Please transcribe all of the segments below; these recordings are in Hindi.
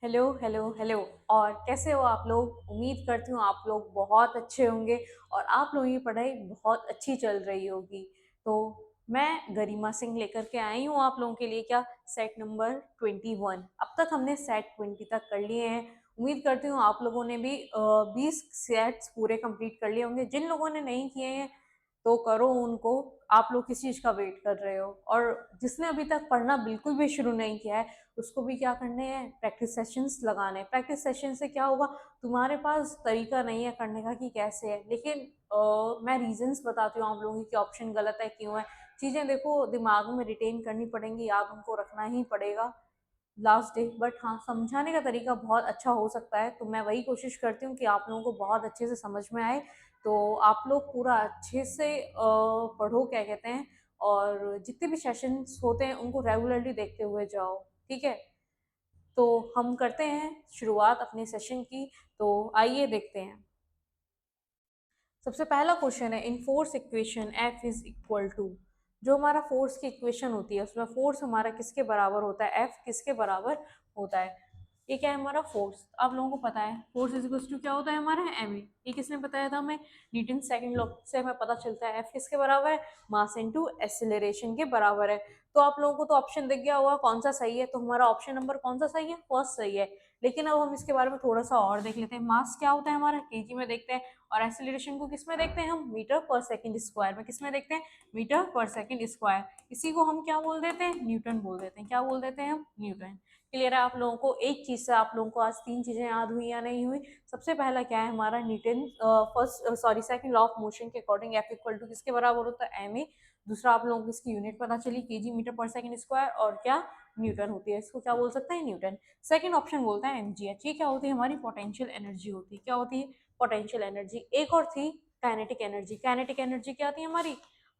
Hello, hello, hello. और कैसे हो आप लोग? उम्मीद करती हूँ आप लोग बहुत अच्छे होंगे और आप लोगों की पढ़ाई बहुत अच्छी चल रही होगी। तो मैं गरिमा सिंह लेकर के आई हूँ आप लोगों के लिए क्या सेट नंबर 21। अब तक हमने सेट 20 तक कर लिए हैं। उम्मीद करती हूँ आप लोगों ने भी 20 सेट्स पूरे कंप्लीट कर लिए होंगे। जिन लोगों ने नहीं किए हैं तो करो उनको। आप लोग किस चीज़ का वेट कर रहे हो? और जिसने अभी तक पढ़ना बिल्कुल भी शुरू नहीं किया है उसको भी क्या करने हैं, प्रैक्टिस सेशंस लगाने हैं। प्रैक्टिस सेशन से क्या होगा, तुम्हारे पास तरीका नहीं है करने का कि कैसे है, लेकिन मैं रीजंस बताती हूँ आप लोगों की कि ऑप्शन गलत है क्यों है। चीज़ें देखो दिमाग में रिटेन करनी पड़ेंगी, याद उनको रखना ही पड़ेगा लास्ट डे। बट हाँ, समझाने का तरीका बहुत अच्छा हो सकता है, तो मैं वही कोशिश करती हूँ कि आप लोगों को बहुत अच्छे से समझ में आए। तो आप लोग पूरा अच्छे से पढ़ो, क्या कहते हैं, और जितने भी सेशंस होते हैं उनको रेगुलरली देखते हुए जाओ। ठीक है? तो हम करते हैं शुरुआत अपने सेशन की। तो आइए देखते हैं। सबसे पहला क्वेश्चन है, in force equation F is equal to. जो हमारा फोर्स की इक्वेशन होती है उसमें फोर्स हमारा किसके बराबर होता है, एफ किसके बराबर होता है। ये क्या है हमारा फोर्स, आप लोगों को पता है फोर्स इज इक्वल टू क्या होता है हमारा एम ए। ये किसने बताया था हमें, न्यूटन सेकंड लॉ से हमें पता चलता है एफ किसके बराबर है, मास इनटू एक्सेलरेशन के बराबर है। तो आप लोगों को तो ऑप्शन दिख गया होगा कौन सा सही है, तो हमारा ऑप्शन नंबर कौन सा सही है, फर्स्ट सही है। लेकिन अब हम इसके बारे में थोड़ा सा और देख लेते हैं। मास क्या होता है हमारा, केजी में देखते हैं। और एक्सेलरेशन को किस में देखते हैं हम, मीटर पर सेकंड स्क्वायर में। किस में देखते हैं, मीटर पर सेकंड स्क्वायर। इसी को हम क्या बोल देते हैं, न्यूटन बोल देते हैं। क्या बोल देते हैं हम, न्यूटन। क्लियर है आप लोगों को? एक चीज से आप लोगों को आज तीन चीजें याद हुई या नहीं हुई। सबसे पहला क्या है हमारा, Newton first sorry second law of motion के अकॉर्डिंग एफ इक्वल टू किसके बराबर होता है, एम ए। दूसरा आप लोगों को इसकी यूनिट पता चली, केजी मीटर पर सेकंड स्क्वायर, और क्या, न्यूटन होती है। इसको क्या बोल सकते हैं, न्यूटन। सेकंड ऑप्शन बोलता है एमजीएच। ये क्या होती है, हमारी पोटेंशियल एनर्जी होती है। क्या होती है, पोटेंशियल एनर्जी। एक और थी काइनेटिक एनर्जी। काइनेटिक एनर्जी क्या होती है हमारी,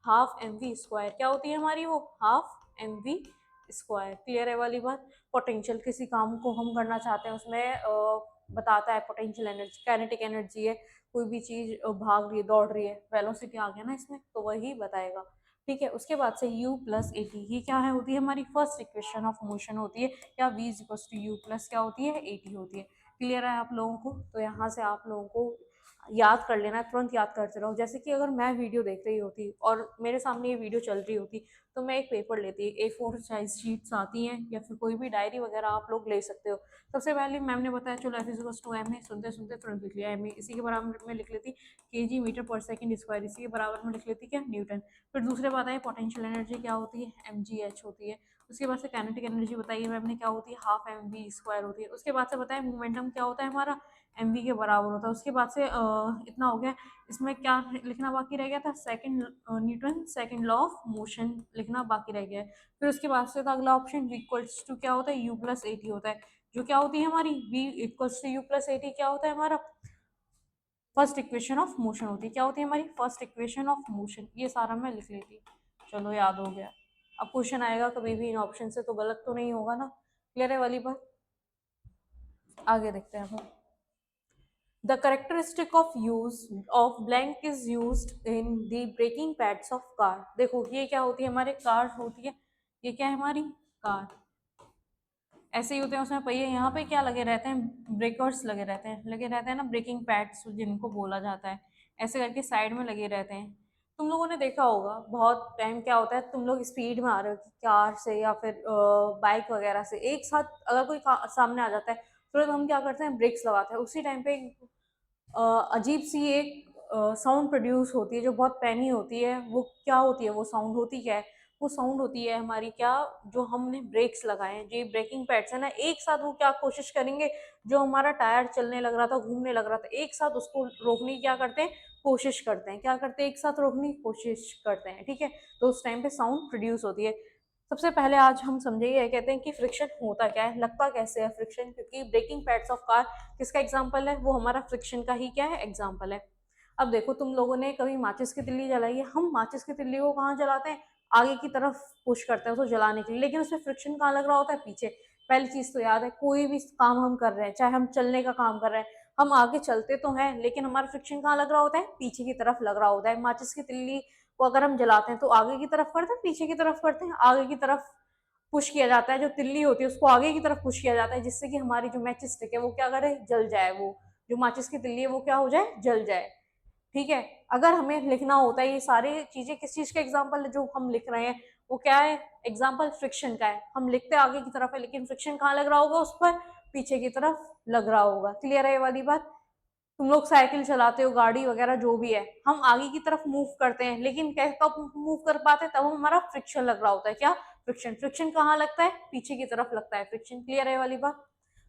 हाफ एम वी स्क्वायर। क्या होती है हमारी वो, half M V square. Clear है वाली बात। पोटेंशियल किसी काम को हम करना चाहते हैं उसमें बताता है पोटेंशियल एनर्जी। काइनेटिक एनर्जी है कोई भी चीज भाग रही है, दौड़ रही है, वेलोसिटी आ गया ना इसमें, तो वही बताएगा। ठीक है, उसके बाद से u प्लस ए टी, ये क्या है, होती है हमारी फर्स्ट इक्वेशन ऑफ मोशन होती है, या v is equal to U plus क्या होती है, ए टी होती है। क्लियर है आप लोगों को? तो यहाँ से आप लोगों को याद कर लेना है, तुरंत याद करते रहो। जैसे कि अगर मैं वीडियो देख रही होती और मेरे सामने ये वीडियो चल रही होती, तो मैं एक पेपर लेती, A4 साइज शीट्स आती हैं, या फिर कोई भी डायरी वगैरह आप लोग ले सकते हो। सबसे पहले मैम ने बताया चलो F is to M A, सुनते सुनते तुरंत लिख लिया एम ए। इसी के बराबर में लिख लेती के जी मीटर पर सेकंड स्क्वायर, इसी के बराबर में लिख लेती क्या, न्यूटन। फिर दूसरे बात आई पोटेंशियल एनर्जी क्या होती है, एम जी एच होती है। उसके बाद से काइनेटिक एनर्जी बताइए मैम ने क्या होती है, हाफ एम वी स्क्वायर होती है। उसके बाद से बताया मोमेंटम क्या होता है हमारा, एम वी के बराबर होता है। उसके बाद से इतना हो गया। इसमें क्या लिखना बाकी रह गया था, second Newton second law of motion लिखना बाकी रह गया है। फिर उसके बाद से था अगला ऑप्शन इक्वल्स टू क्या होता है, यू प्लस ए टी होता है। जो क्या होती है हमारी v equals to U plus A T, क्या होता है हमारा, फर्स्ट इक्वेशन ऑफ मोशन होती है। क्या होती है हमारी, फर्स्ट इक्वेशन ऑफ मोशन। ये सारा मैं लिख लेती, चलो याद हो गया। अब क्वेश्चन आएगा कभी भी इन ऑप्शन से तो गलत तो नहीं होगा ना। क्लियर है वाली बात। आगे देखते हैं हम। The characteristic of use of blank is used in the braking pads of car। देखो ये क्या होती है हमारे, कार होती है। ये क्या है हमारी, कार। ऐसे ही होते हैं उसमें पहिए, यहाँ पे क्या लगे रहते हैं, ब्रेकर्स लगे रहते हैं, लगे रहते हैं ना, ब्रेकिंग पैड्स जिनको बोला जाता है। ऐसे करके साइड में लगे रहते हैं। तुम लोगों ने देखा होगा बहुत टाइम क्या होता है, तुम लोग स्पीड में आ रहे हो कार से या फिर बाइक वगैरह से, एक साथ अगर कोई सामने आ जाता है, तुरंत हम क्या करते हैं, ब्रेक्स लगाते हैं। उसी टाइम पे अजीब सी एक साउंड प्रोड्यूस होती है जो बहुत पैनी होती है। वो क्या होती है, वो साउंड होती क्या है, वो साउंड होती है हमारी क्या, जो हमने ब्रेक्स लगाए हैं, जो ब्रेकिंग पैड्स है ना, एक साथ वो क्या कोशिश करेंगे, जो हमारा टायर चलने लग रहा था, घूमने लग रहा था, एक साथ उसको रोकने की क्या करते हैं, कोशिश करते हैं। क्या करते हैं, एक साथ रोकने की कोशिश करते हैं। ठीक है, तो उस टाइम पे साउंड प्रोड्यूस होती है। सबसे पहले आज हम समझेंगे, कहते हैं कि फ्रिक्शन होता क्या है, लगता कैसे है फ्रिक्शन, क्योंकि ब्रेकिंग पैड्स ऑफ कार किसका एग्जाम्पल है, वो हमारा फ्रिक्शन का ही क्या है, एग्जाम्पल है। अब देखो तुम लोगों ने कभी माचिस की तिल्ली जलाई है, हम माचिस की तिल्ली को कहाँ जलाते हैं, आगे की तरफ पुश करते हैं उसको जलाने के लिए, लेकिन उसमें फ्रिक्शन कहाँ लग रहा होता है, पीछे। पहली चीज तो याद है, कोई भी काम हम कर रहे हैं, चाहे हम चलने का काम कर रहे हैं, हम आगे चलते तो हैं लेकिन हमारा फ्रिक्शन कहाँ लग रहा होता है, पीछे की तरफ लग रहा होता है। माचिस की तिल्ली को अगर हम जलाते हैं तो आगे की तरफ करते हैं, पीछे की तरफ करते हैं, आगे की तरफ पुश किया जाता है, जो तिल्ली होती है उसको आगे की तरफ पुश किया जाता है, जिससे कि हमारी जो मैचिस स्टिक है वो क्या करे, जल जाए, वो जो माचिस की तिल्ली है वो क्या हो जाए, जल जाए। ठीक है। अगर हमें लिखना होता है, ये सारी चीजें किस चीज का एग्जाम्पल है जो हम लिख रहे हैं, वो क्या है, एग्जाम्पल फ्रिक्शन का है। हम लिखते आगे की तरफ है, लेकिन फ्रिक्शन कहाँ लग रहा होगा उस पर, पीछे की तरफ लग रहा होगा। क्लियर है ये वाली बात। तुम लोग साइकिल चलाते हो, गाड़ी वगैरह जो भी है, हम आगे की तरफ मूव करते हैं, लेकिन कब मूव कर पाते हैं, तब हमारा फ्रिक्शन लग रहा होता है। क्या, फ्रिक्शन। फ्रिक्शन कहाँ लगता है, पीछे की तरफ लगता है फ्रिक्शन। क्लियर है वाली बात।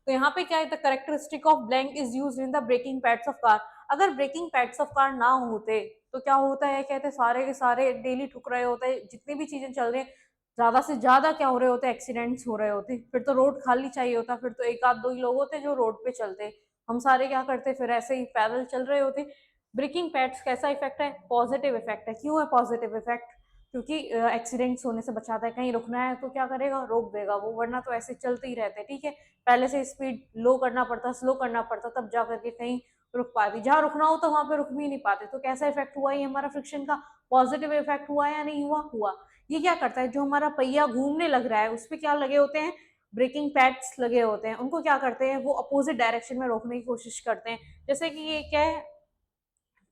तो यहाँ पे क्या है, the characteristic of blank is use in the braking pads of car. अगर ब्रेकिंग पैड्स ऑफ कार ना होते तो क्या होता है, कहते हैं सारे के सारे डेली ठुक रहे होते हैं, जितनी भी चीजें चल रही हैं, ज्यादा से ज्यादा क्या हो रहे होते, एक्सीडेंट्स हो रहे होते। फिर तो रोड खाली चाहिए होता, फिर तो एक आध दो ही लोग होते जो रोड पे चलते, हम सारे क्या करते, फिर ऐसे ही पैदल चल रहे होते। ब्रेकिंग पैड्स कैसा इफेक्ट है, पॉजिटिव इफेक्ट है। क्यों है पॉजिटिव इफेक्ट, क्योंकि एक्सीडेंट्स होने से बचाता है। कहीं रुकना है तो क्या करेगा, रोक देगा वो, वरना तो ऐसे चलते ही रहते। ठीक है, पहले से स्पीड लो करना पड़ता, स्लो करना पड़ता, तब जा करके कहीं रुक पाती। जहां रुकना हो तो वहां पे रुक भी नहीं पाते। तो कैसा इफेक्ट हुआ ये हमारा फ्रिक्शन का, पॉजिटिव इफेक्ट हुआ या नहीं हुआ, हुआ। ये क्या करता है, जो हमारा पहिया घूमने लग रहा है उस पर क्या लगे होते हैं, ब्रेकिंग पैड्स लगे होते हैं। उनको क्या करते हैं, वो अपोजिट डायरेक्शन में रोकने की कोशिश करते हैं। जैसे कि ये क्या है,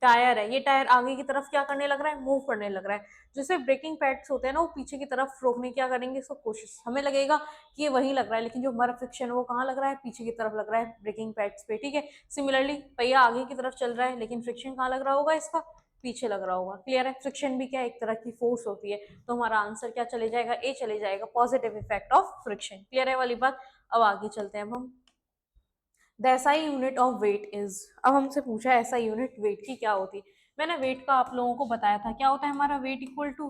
टायर है, ये टायर आगे की तरफ क्या करने लग रहा है, मूव करने लग रहा है। जैसे ब्रेकिंग पैड्स होते हैं ना, वो पीछे की तरफ रोकने क्या करेंगे, इसको कोशिश, हमें लगेगा कि ये वहीं लग रहा है, लेकिन जो हमारा फ्रिक्शन है वो कहाँ लग रहा है, पीछे की तरफ लग रहा है, ब्रेकिंग पैड्स पे। ठीक है। सिमिलरली पहिया आगे की तरफ चल रहा है, लेकिन फ्रिक्शन कहाँ लग रहा होगा इसका, पीछे लग रहा होगा। क्लियर है। फ्रिक्शन भी क्या एक तरह की फोर्स होती है। तो हमारा आंसर क्या चले जाएगा, ए चले जाएगा, positive effect of friction. Clear है वाली बात। अब आगे चलते हैं हम। The SI unit of weight is, अब हमसे पूछा है एसआई यूनिट वेट की क्या होती है। मैंने वेट का आप लोगों को बताया था, क्या होता है हमारा वेट इक्वल टू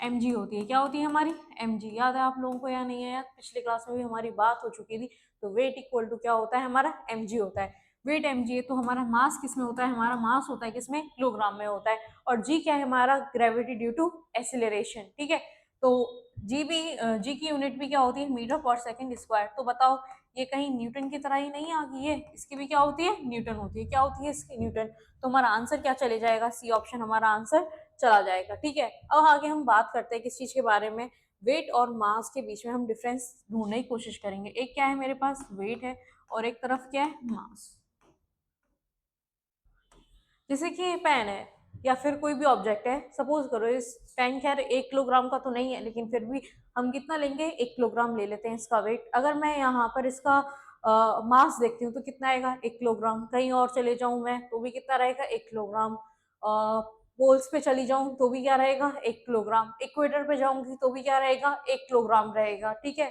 mg होती है। क्या होती है हमारी, mg। याद है आप लोगों को या नहीं है याद, पिछले क्लास में भी हमारी बात हो चुकी थी। तो वेट इक्वल टू क्या होता है हमारा, mg होता है। वेट mg है, तो हमारा मास किस में होता है, हमारा मास होता है किसमें, किलोग्राम में होता है। और g क्या है हमारा, ग्रेविटी ड्यू टू एसिलेरेशन। ठीक है। तो जी भी, जी की यूनिट भी क्या होती है, मीटर पर सेकंड स्क्वायर। तो बताओ, ये कहीं न्यूटन की तरह ही नहीं आ गई है, इसकी भी क्या होती है, न्यूटन होती है। क्या होती है इसकी, न्यूटन। तो हमारा आंसर क्या चले जाएगा, सी ऑप्शन हमारा आंसर चला जाएगा। ठीक है। अब आगे हम बात करते हैं किस चीज के बारे में, वेट और मास के बीच में हम डिफरेंस ढूंढने की कोशिश करेंगे। एक क्या है मेरे पास, वेट है, और एक तरफ क्या है, मास। जैसे कि पेन है या फिर कोई भी ऑब्जेक्ट है, सपोज करो इस पेन, खैर 1 किलोग्राम का तो नहीं है, लेकिन फिर भी हम कितना लेंगे, 1 किलोग्राम ले लेते हैं इसका वेट। अगर मैं यहाँ पर इसका मास देखती हूँ तो कितना आएगा, 1 किलोग्राम। कहीं और चले जाऊं मैं तो भी कितना रहेगा, 1 किलोग्राम। पोल्स पे चली जाऊं तो भी क्या रहेगा, 1 किलोग्राम। इक्वेटर पे जाऊंगी तो भी क्या रहेगा, 1 किलोग्राम रहेगा। ठीक है।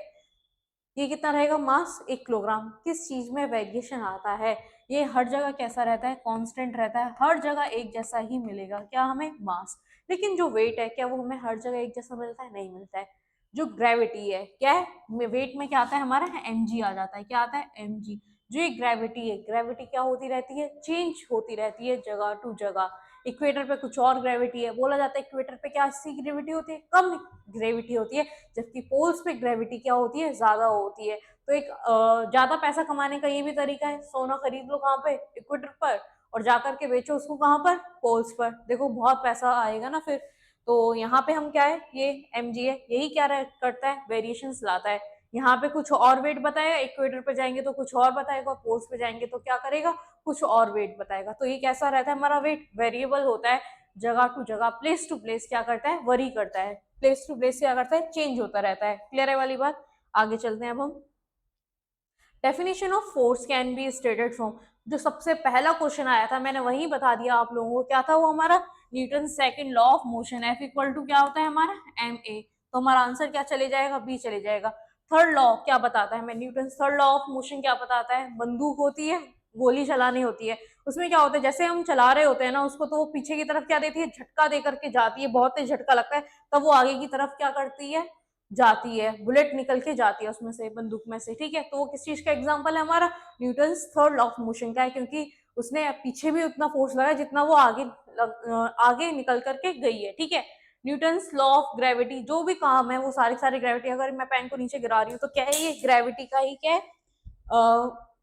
ये कितना रहेगा, मास 1 किलोग्राम। किस चीज में वेरिएशन आता है, ये हर जगह कैसा रहता है, कांस्टेंट रहता है, हर जगह एक जैसा ही मिलेगा क्या हमें, मास। लेकिन जो वेट है, क्या वो हमें हर जगह एक जैसा मिलता है, नहीं मिलता है। जो ग्रेविटी है, क्या है वेट में, क्या आता है हमारा, mg आ जाता है। क्या आता है, mg। जो ये ग्रेविटी है, ग्रेविटी क्या होती रहती है, चेंज होती रहती है जगह टू जगह। इक्वेटर पे कुछ और ग्रेविटी है, बोला जाता है इक्वेटर पे क्या सी ग्रेविटी होती है, कम ग्रेविटी होती है, जबकि पोल्स पे ग्रेविटी क्या होती है, ज्यादा होती है। तो एक ज्यादा पैसा कमाने का ये भी तरीका है, सोना खरीद लो कहाँ पे, इक्वेटर पर, और जाकर के बेचो उसको कहाँ पर, पोल्स पर। देखो बहुत पैसा आएगा ना फिर। तो यहाँ पे हम क्या है, ये एम जी है, यही क्या करता है, वेरिएशन लाता है। यहाँ पे कुछ और वेट बताएगा, इक्वेटर पे जाएंगे तो कुछ और बताएगा, पोल्स पे जाएंगे तो क्या करेगा, कुछ और वेट बताएगा। तो ये कैसा रहता है हमारा वेट, वेरिएबल होता है, जगह टू जगह, प्लेस टू प्लेस क्या करता है, वरी करता है। प्लेस टू प्लेस क्या करता है, चेंज होता रहता है। क्लियर है वाली बात। आगे चलते हैं अब हम। Definition of force can be stated from, जो सबसे पहला क्वेश्चन आया था मैंने वही बता दिया आप लोगों को, क्या था वो हमारा, Newton second law of motion, F equal to क्या होता है हमारा, एम ए। तो हमारा आंसर क्या चले जाएगा, बी चले जाएगा। थर्ड लॉ क्या बताता है हमें, Newton third law of motion क्या बताता है, बंदूक होती है, गोली चलानी होती है, उसमें क्या होता है, जैसे हम चला रहे होते हैं ना उसको, तो वो पीछे की तरफ क्या देती है, झटका दे करके जाती है, बहुत तेज झटका लगता है, तब वो आगे की तरफ क्या करती है, जाती है, बुलेट निकल के जाती है उसमें से, बंदूक में से। ठीक है। तो वो किस चीज का एग्जाम्पल है हमारा, Newton third law of motion का है, क्योंकि उसने पीछे भी उतना फोर्स लगाया जितना वो आगे निकल करके गई है। ठीक है। न्यूटन लॉ ऑफ ग्रेविटी, जो भी काम है वो सारी सारी ग्रेविटी, अगर मैं पेन को नीचे गिरा रही हूँ तो क्या है, ये ग्रेविटी का ही क्या है,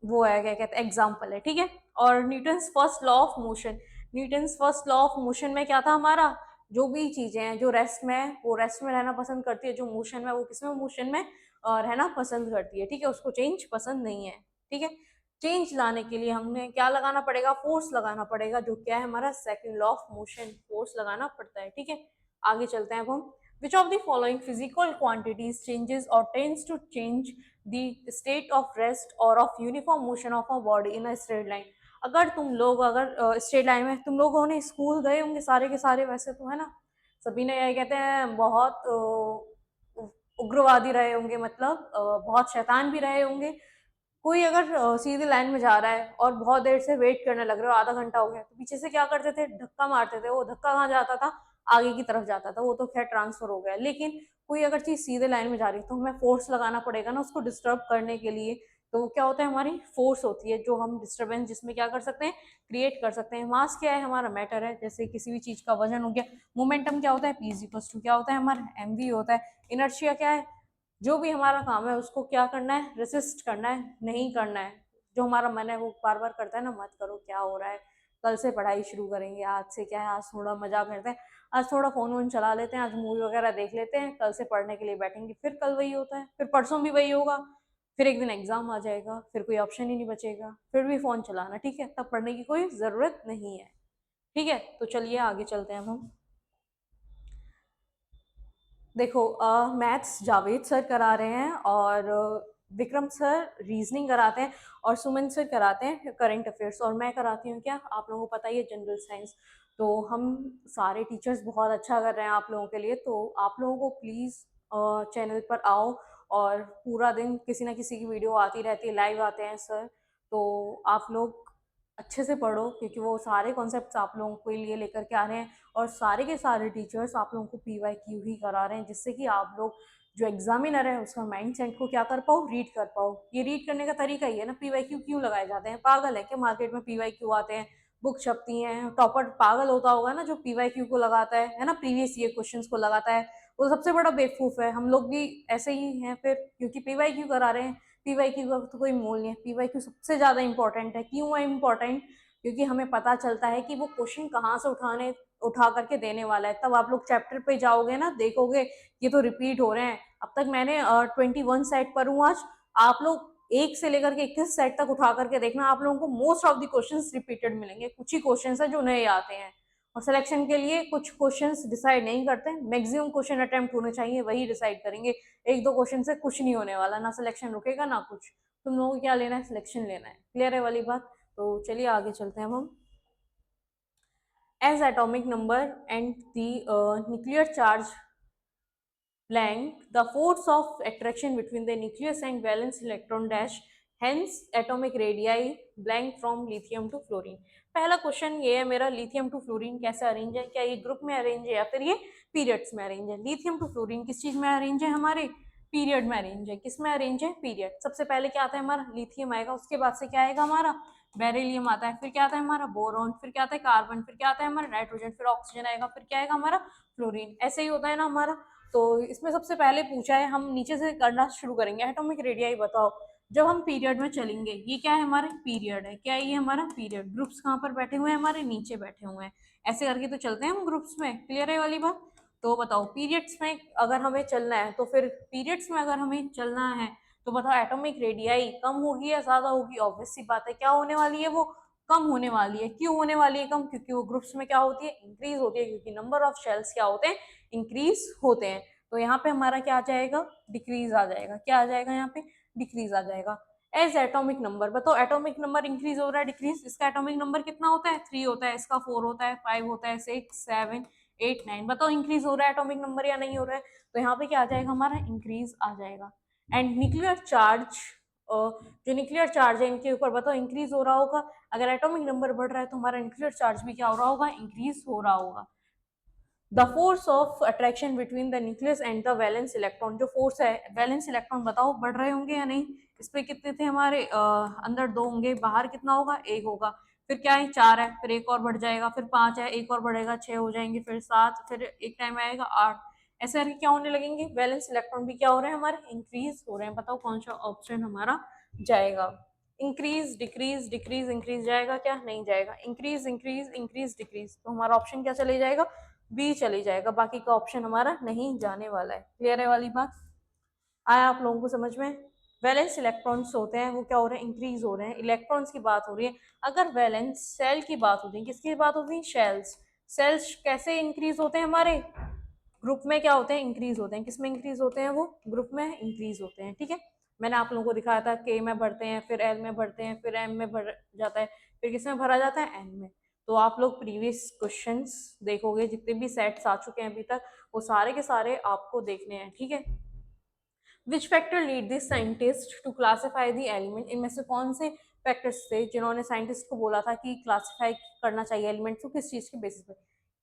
वो है, क्या कहते हैं, एग्जाम्पल है। ठीक है। और Newton first law of motion, Newton first law of motion में क्या था हमारा, जो भी चीज़ें हैं, जो रेस्ट में है, वो रेस्ट में रहना पसंद करती है, जो मोशन में है, वो किसमें मोशन में रहना पसंद करती है, ठीक है? उसको चेंज पसंद नहीं है, ठीक है? चेंज लाने के लिए हमें क्या लगाना पड़ेगा? फोर्स लगाना पड़ेगा, जो क्या है हमारा second law of motion, force लगाना पड़ता है, ठीक है? आगे चलते हैं अब हम। Which of the following physical quantities changes or tends to change the state of rest or of uniform motion of a body in a straight line? अगर तुम लोग अगर स्ट्रेट लाइन में तुम लोगों ने स्कूल गए होंगे सारे के सारे, वैसे तो है ना, सभी ने यही कहते हैं बहुत उग्रवादी रहे होंगे, मतलब बहुत शैतान भी रहे होंगे। कोई अगर सीधी लाइन में जा रहा है और बहुत देर से वेट करने लग रहे हो, आधा घंटा हो गया, तो पीछे से क्या करते थे? धक्का मारते थे। वो धक्का कहाँ जाता था? आगे की तरफ जाता था। वो तो खैर ट्रांसफर हो गया, लेकिन कोई अगर चीज सीधे लाइन में जा रही है तो हमें फोर्स लगाना पड़ेगा ना उसको डिस्टर्ब करने के लिए। तो क्या होता है? हमारी फोर्स होती है, जो हम डिस्टर्बेंस जिसमें क्या कर सकते हैं? क्रिएट कर सकते हैं। मास क्या है? हमारा मैटर है, जैसे किसी भी चीज का वजन हो गया। मोमेंटम क्या होता है? पी इज इक्वल्स टू क्या होता है? हमारा एम वी होता है। इनर्शिया क्या है? जो भी हमारा काम है उसको क्या करना है? रेसिस्ट करना है, नहीं करना है। जो हमारा मन है वो बार बार करता है ना, मत करो, क्या हो रहा है, कल से पढ़ाई शुरू करेंगे, आज से क्या है, आज थोड़ा मजा करते हैं, आज थोड़ा फोन वोन चला लेते हैं, आज मूवी वगैरह देख लेते हैं, कल से पढ़ने के लिए बैठेंगे। फिर कल वही होता है, फिर परसों भी वही होगा, फिर एक दिन एग्जाम आ जाएगा, फिर कोई ऑप्शन ही नहीं बचेगा, फिर भी फोन चलाना, ठीक है? तब पढ़ने की कोई जरूरत नहीं है, ठीक है? तो चलिए आगे चलते हैं अब हम। देखो, मैथ्स जावेद सर करा रहे हैं, और विक्रम सर रीजनिंग कराते हैं, और सुमन सर कराते हैं करंट अफेयर्स, और मैं कराती हूँ क्या, आप लोगों को पता ही है, जनरल साइंस। तो हम सारे टीचर्स बहुत अच्छा कर रहे हैं आप लोगों के लिए, तो आप लोगों को प्लीज़ चैनल पर आओ, और पूरा दिन किसी ना किसी की वीडियो आती रहती है, लाइव आते हैं सर। तो आप लोग अच्छे से पढ़ो, क्योंकि वो सारे कॉन्सेप्ट्स आप लोगों के लिए लेकर के आ रहे हैं, और सारे के सारे टीचर्स आप लोगों को PYQ ही करा रहे हैं, जिससे कि आप लोग जो एग्जामिनर है उसका माइंड सेट को क्या कर पाओ? रीड कर पाओ। ये रीड करने का तरीका ही है ना। PYQ क्यों लगाए जाते हैं? पागल है क्या? मार्केट में PYQ आते हैं, बुक छपती हैं, टॉपर पागल होता होगा ना जो PYQ को लगाता है ना, प्रीवियस ईयर क्वेश्चंस को लगाता है, वो सबसे बड़ा बेवकूफ है। हम लोग भी ऐसे ही हैं फिर, क्योंकि PYQ करा रहे हैं। PYQ का तो कोई मोल नहीं है। PYQ सबसे ज्यादा इंपॉर्टेंट है। क्यों है इंपॉर्टेंट? क्योंकि हमें पता चलता है कि वो क्वेश्चन कहाँ से उठा करके देने वाला है। तब आप लोग चैप्टर पे जाओगे ना, देखोगे ये तो रिपीट हो रहे हैं। अब तक मैंने 21 सेट पर हूँ आज, आप लोग एक से लेकर के 21 सेट तक उठा करके देखना, आप लोगों को most of the questions repeated मिलेंगे। कुछ ही क्वेश्चंस है जो नए आते हैं, और सिलेक्शन के लिए कुछ क्वेश्चंस डिसाइड नहीं करते, मैक्सिमम क्वेश्चन अटेम्प्ट होने चाहिए, वही डिसाइड करेंगे। एक दो क्वेश्चन से कुछ नहीं होने वाला, ना सिलेक्शन रुकेगा ना कुछ। तुम लोगों को क्या लेना है? सिलेक्शन लेना है। क्लियर है वाली बात? तो चलिए आगे चलते हैं अब हम। As atomic number and the nuclear charge blank, the force of attraction between the nucleus and valence electron dash, hence atomic radii blank from lithium to fluorine। पहला क्वेश्चन ये है मेरा, लिथियम टू फ्लोरीन कैसे अरेंज है? क्या ये ग्रुप में अरेंज है या फिर ये पीरियड्स में अरेंज है? लिथियम टू फ्लोरीन किस चीज में अरेंज है? हमारे पीरियड में अरेंज है। किस में अरेंज है? पीरियड। सबसे पहले क्या आता है? हमारा लिथियम आएगा, उसके बाद से क्या आएगा? हमारा बेरिलियम आता है, फिर क्या आता है? हमारा बोरॉन, फिर क्या आता है? कार्बन, फिर क्या आता है? हमारा नाइट्रोजन, फिर ऑक्सीजन आएगा, फिर क्या आएगा? हमारा फ्लोरीन। ऐसे ही होता है ना हमारा। तो इसमें सबसे पहले पूछा है, हम नीचे से करना शुरू करेंगे। एटॉमिक रेडियाई बताओ जब हम पीरियड में चलेंगे। ये क्या है? हमारे पीरियड है। क्या ये हमारा पीरियड? ग्रुप्स कहाँ पर बैठे हुए हैं? हमारे नीचे बैठे हुए हैं। ऐसे करके तो चलते हैं हम ग्रुप्स में। क्लियर है वाली बात? तो बताओ, पीरियड्स में अगर हमें चलना है, तो फिर पीरियड्स में अगर हमें चलना है तो बताओ, एटॉमिक रेडियाई कम होगी या ज्यादा होगी? ऑब्वियस सी बात है, क्या होने वाली है? वो कम होने वाली है। क्यों होने वाली है कम? क्योंकि वो ग्रुप्स में क्या होती है? इंक्रीज होती है, क्योंकि नंबर ऑफ शेल्स क्या होते हैं? इंक्रीज होते हैं। तो यहाँ पे हमारा क्या आ जाएगा? डिक्रीज आ जाएगा। क्या आ जाएगा यहाँ पे? डिक्रीज आ जाएगा। एज एटॉमिक नंबर बताओ, एटॉमिक नंबर इंक्रीज हो रहा है, डिक्रीज? इसका एटॉमिक नंबर कितना होता है? 3 होता है, इसका 4 होता है, 5 होता है, 6 7 8 9। बताओ इंक्रीज हो रहा है एटॉमिक नंबर या नहीं हो रहा है? तो यहाँ पे क्या आ जाएगा? हमारा इंक्रीज आ जाएगा। एंड न्यूक्लियर चार्ज, जो न्यूक्लियर चार्ज है इनके ऊपर बताओ इंक्रीज हो रहा होगा। अगर एटॉमिक नंबर बढ़ रहा है तो हमारा न्यूक्लियर चार्ज भी क्या हो रहा होगा? इंक्रीज हो रहा होगा। The force of attraction between the nucleus and the valence electron, जो फोर्स है वैलेंस इलेक्ट्रॉन बताओ बढ़ रहे होंगे या नहीं? इस पे कितने थे हमारे? अंदर 2 होंगे, बाहर कितना होगा? 1 होगा। फिर क्या है? 4 है, फिर एक और बढ़ जाएगा, फिर 5 है, एक और बढ़ेगा, 6 हो जाएंगे, फिर 7, फिर एक टाइम आएगा 8। ऐसे करके क्या होने लगेंगे? वैलेंस इलेक्ट्रॉन भी क्या हो रहे हैं? हमारे इंक्रीज हो रहे हैं। बताओ कौन सा ऑप्शन हमारा जाएगा? इंक्रीज डिक्रीज डिक्रीज इंक्रीज जाएगा क्या? नहीं जाएगा। इंक्रीज इंक्रीज इंक्रीज डिक्रीज, तो हमारा ऑप्शन क्या चले जाएगा? बी चली जाएगा, बाकी का ऑप्शन हमारा नहीं जाने वाला है। क्लियर है वाली बात? आया आप लोगों को समझ में? वैलेंस इलेक्ट्रॉन्स होते हैं वो क्या हो रहे हैं, इंक्रीज हो रहे हैं। इलेक्ट्रॉन्स की बात हो रही है। अगर वैलेंस सेल की बात होती है, किसकी बात होती है, शेल्स। सेल्स कैसे इंक्रीज होते हैं हमारे, ग्रुप में क्या होते हैं, इंक्रीज होते हैं। किस में इंक्रीज होते हैं, वो ग्रुप में इंक्रीज होते हैं। ठीक है, मैंने आप लोगों को दिखाया था के में बढ़ते हैं, फिर एल में बढ़ते हैं, फिर एम में भर जाता है, फिर किस में भरा जाता है, एन में। तो आप लोग प्रीवियस क्वेश्चंस देखोगे, जितने भी सेट्स आ चुके हैं अभी तक, वो सारे के सारे आपको देखने हैं। ठीक है, which factor lead this scientist to classify the element, इनमें से कौन से फैक्टर्स थे जिन्होंने साइंटिस्ट को बोला था कि क्लासीफाई करना चाहिए एलिमेंट्स को, किस चीज के बेसिस पे?